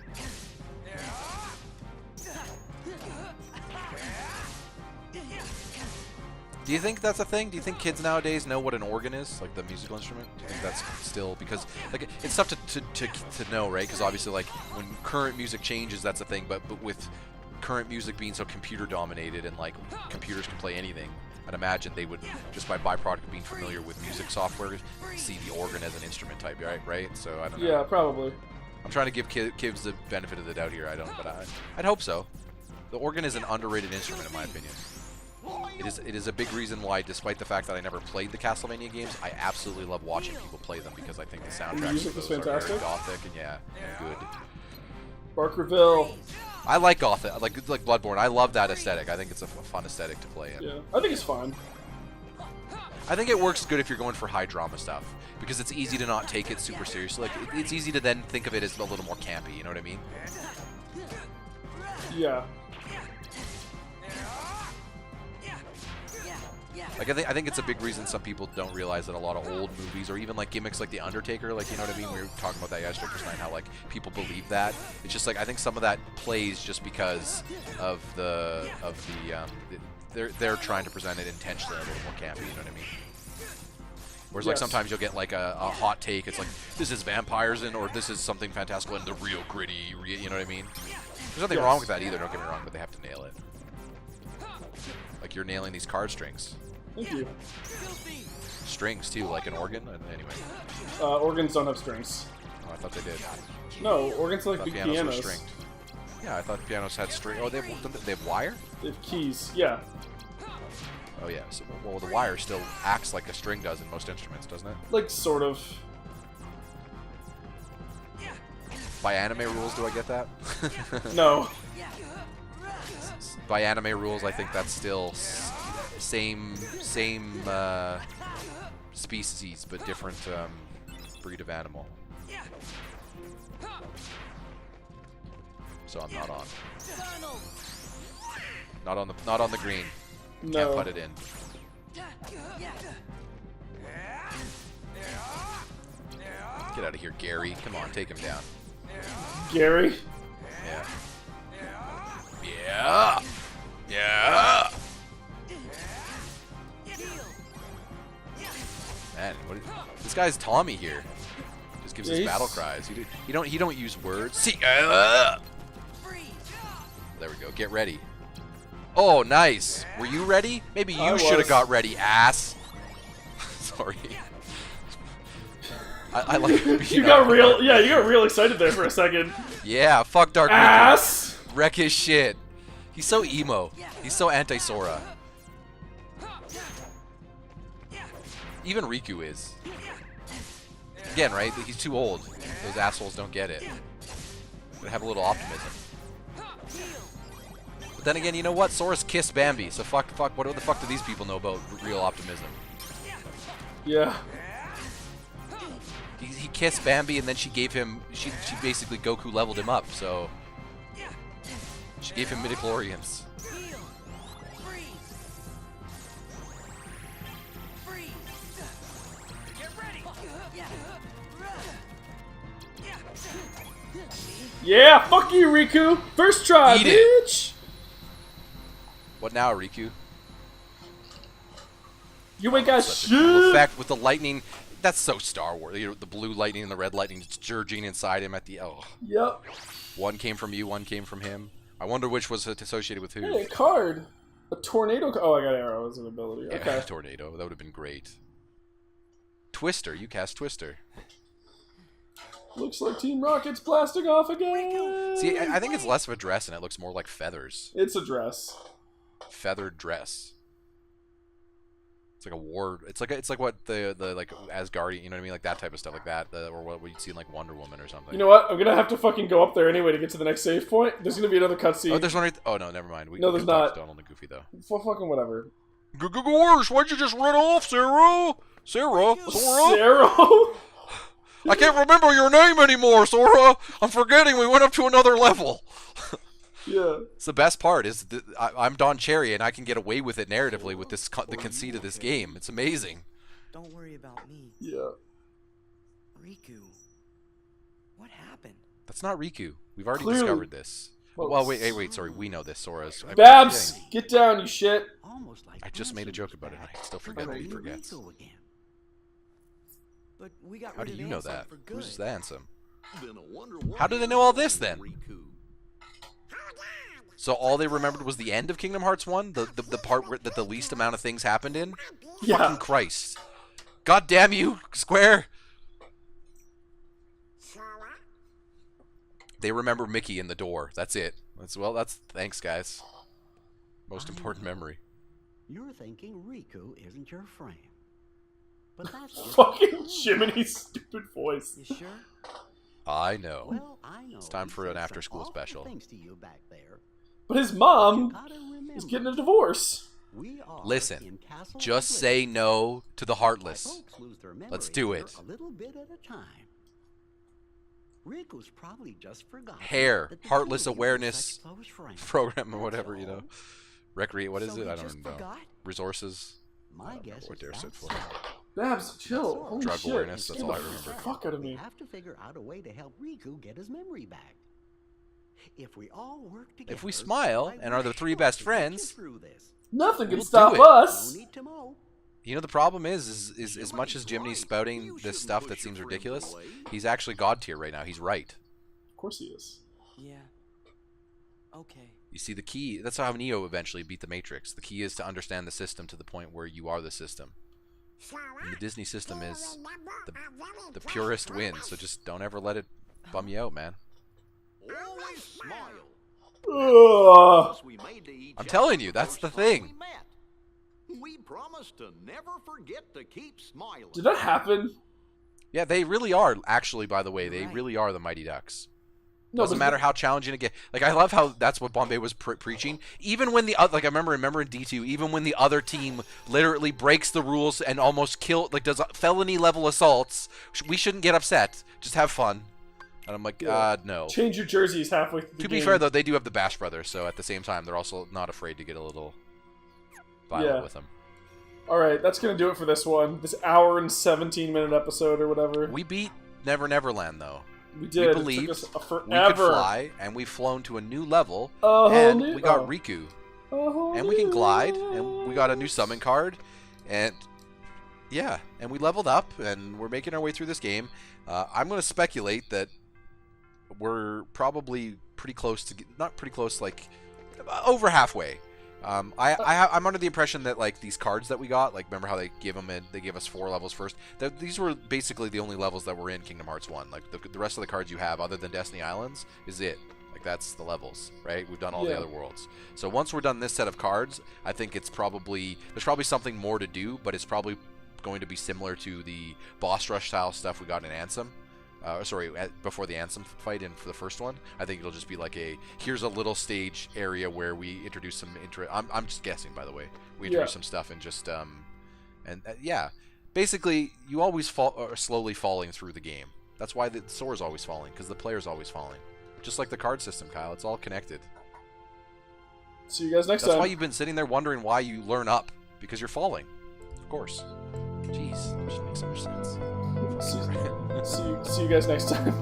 Do you think that's a thing? Do you think kids nowadays know what an organ is, like the musical instrument? Do you think that's still because like it's tough to know, right? Because obviously, like when current music changes, that's a thing. But with current music being so computer dominated and like computers can play anything, I'd imagine they would just by byproduct of being familiar with music software see the organ as an instrument type, right? So I don't know. Yeah, probably. I'm trying to give kids the benefit of the doubt here. I don't, but I'd hope so. The organ is an underrated instrument, in my opinion. It is a big reason why, despite the fact that I never played the Castlevania games, I absolutely love watching people play them because I think the soundtracks music of is those are very fantastic? gothic and and good. Barkerville. I like gothic, like Bloodborne. I love that aesthetic. I think it's a fun aesthetic to play in. Yeah, I think it's fun. I think it works good if you're going for high drama stuff because it's easy to not take it super seriously. Like it's easy to then think of it as a little more campy. You know what I mean? Yeah. Like I think it's a big reason some people don't realize that a lot of old movies, or even like gimmicks like The Undertaker, like, you know what I mean? We were talking about that yesterday, just how like people believe that. It's just like, I think some of that plays just because of they're trying to present it intentionally a little more campy, you know what I mean? Whereas like sometimes you'll get like a hot take. It's like, this is vampires or this is something fantastical and the real gritty. You know what I mean? There's nothing wrong with that either. Don't get me wrong, but they have to nail it. Like you're nailing these card strings. Thank you. Strings too, like an organ. Anyway. Organs don't have strings. Oh, I thought they did. No, organs are like big pianos. pianos. Were stringed. Yeah, I thought pianos had string. Oh, they have wire. They have keys. Yeah. Oh yeah, so, well the wire still acts like a string does in most instruments, doesn't it? Like, sort of. By anime rules, do I get that? No. By anime rules, I think that's still same species, but different breed of animal. So I'm not on. Not on the green. No. Can't put it in. Get out of here, Gary. Come on, take him down. Gary? Yeah. Yeah. Yeah. Man, this guy's Tommy here. Just gives us battle cries. He don't use words. See. There we go. Get ready. Oh, nice. Were you ready? Maybe you should have got ready, ass. Sorry. I like. You got real. Yeah, you got real excited there for a second. Yeah, fuck Dark Ass. Riku. Wreck his shit. He's so emo. He's so anti-Sora. Even Riku is. Again, right? He's too old. Those assholes don't get it. But have a little optimism. But then again, you know what? Sora's kissed Bambi, so fuck. What the fuck do these people know about real optimism? Yeah. He kissed Bambi, and then she gave him. She basically Goku leveled him up. So she gave him midichlorians. Yeah, fuck you, Riku. First try, Eat bitch. What now, Riku? You ain't got Such a shit. cool effect with the lightning. That's so Star Wars. You know, the blue lightning and the red lightning just surging inside him at the. Oh. Yep. One came from you, one came from him. I wonder which was associated with who. Hey, a card. A tornado. Oh, I got arrow as an ability. Yeah, Okay. tornado. That would have been great. Twister. You cast Twister. Looks like Team Rocket's blasting off again. See, I think it's less of a dress and it looks more like feathers. It's a dress. Feathered dress. It's like a war. It's like what the like Asgardian, you know what I mean, like that type of stuff, like that, or what you'd see in like Wonder Woman or something. You know what? I'm gonna have to fucking go up there anyway to get to the next save point. There's gonna be another cutscene. Oh, there's one. Oh no, never mind. No, there's not. Donald and Goofy though. Fucking whatever. Gosh, why'd you just run off, Sarah? Sora? Sarah? I can't remember your name anymore, Sora. I'm forgetting we went up to another level. Yeah. It's the best part is I'm Don Cherry and I can get away with it narratively with this the conceit of this game. It's amazing. Don't worry about me. Yeah. Riku. What happened? That's not Riku. We've already Clearly. discovered this. Well, wait, sorry. We know this, Sora's. Babs, get down, you shit. Almost like I just made a joke about it. I still forget what he forgets. But we got How do rid you of know Ansem that? for good. Who's the Ansem? How do they know all this then? So all they remembered was the end of Kingdom Hearts 1? The part where that the least amount of things happened in? Yeah. Fucking Christ. God damn you, Square! They remember Mickey in the door. That's it. Thanks, guys. Most important memory. You're thinking Riku isn't your friend. But that's just Fucking Jiminy's stupid voice. You sure? I know. well, I know. It's time he for said an some after-school awful special. things to you back there. But his You mom gotta remember, is getting a divorce. we are Listen, in Castle just Oblivion. say no to the My Heartless. folks lose their Let's memories do here it. A little bit at a time. Riku's probably just forgotten Hair, that the Heartless two of you were Awareness such close friends. Program or That's whatever, you all. know. Recreate, what is So it? he I just don't know. forgot? Resources. My guess what is dare that's sit for. so. Babs, chill. Holy Drug shit. awareness, that's Scared all I the remember. Fuck out of We me. have to figure out a way to help Riku get his memory back. If we all work together, If we smile and are the three best friends, Nothing can We'll stop do it. us. No need to mow. you know the problem is as much as Jimny's spouting this stuff that seems ridiculous, he's actually god tier right now. He's right. Of course he is. Yeah. Okay. You see, the key, that's how Neo eventually beat the Matrix. The key is to understand the system to the point where you are the system. And the Disney system is the purest win, so just don't ever let it bum you out, man. Always smile. Ugh. We made to each I'm telling other you, the that's first the time thing. we met. We promised to never forget to keep smiling. Did that happen? Yeah, they really are, actually, by the way. They Right. really are the Mighty Ducks. No, Doesn't but- matter how challenging it gets. Like, I love how that's what Bombay was preaching. Even when the other, like, I remember in D2, even when the other team literally breaks the rules and almost does felony level assaults, we shouldn't get upset. Just have fun. And I'm like, Yeah. no. Change your jerseys halfway through the To game. be fair, though, they do have the Bash Brothers, so at the same time, they're also not afraid to get a little violent Yeah. with them. Alright, that's gonna do it for this one. This hour and 17-minute episode or whatever. We beat Never Neverland, though. We did. We It believed took us we could forever. fly, and we've flown to a new level, A whole and new- we got oh. Riku. A whole And we can new glide, and level. we got a new summon card, and yeah, and we leveled up, and we're making our way through this game. I'm going to speculate that we're probably pretty close to, not pretty close, like over halfway. I'm under the impression that like these cards that we got, like remember how they gave us 4 levels first. These were basically the only levels that were in Kingdom Hearts 1. Like the rest of the cards you have, other than Destiny Islands, is it. Like that's the levels, right? We've done all the Yeah. other worlds. So once we're done this set of cards, I think there's probably something more to do, but it's probably going to be similar to the boss rush style stuff we got in Ansem. Before the Ansem fight and for the first one, I think it'll just be like here's a little stage area where we introduce some I'm just guessing, by the way. We introduce some stuff and just yeah, basically you always are slowly falling through the game. That's why the sora's always falling, because the player's always falling. Just like the card system, Kyle. It's all connected. See you guys next That's time. why you've been sitting there wondering why you learn up, because you're falling. Of course. Jeez, that just makes so much sense. See you guys next time.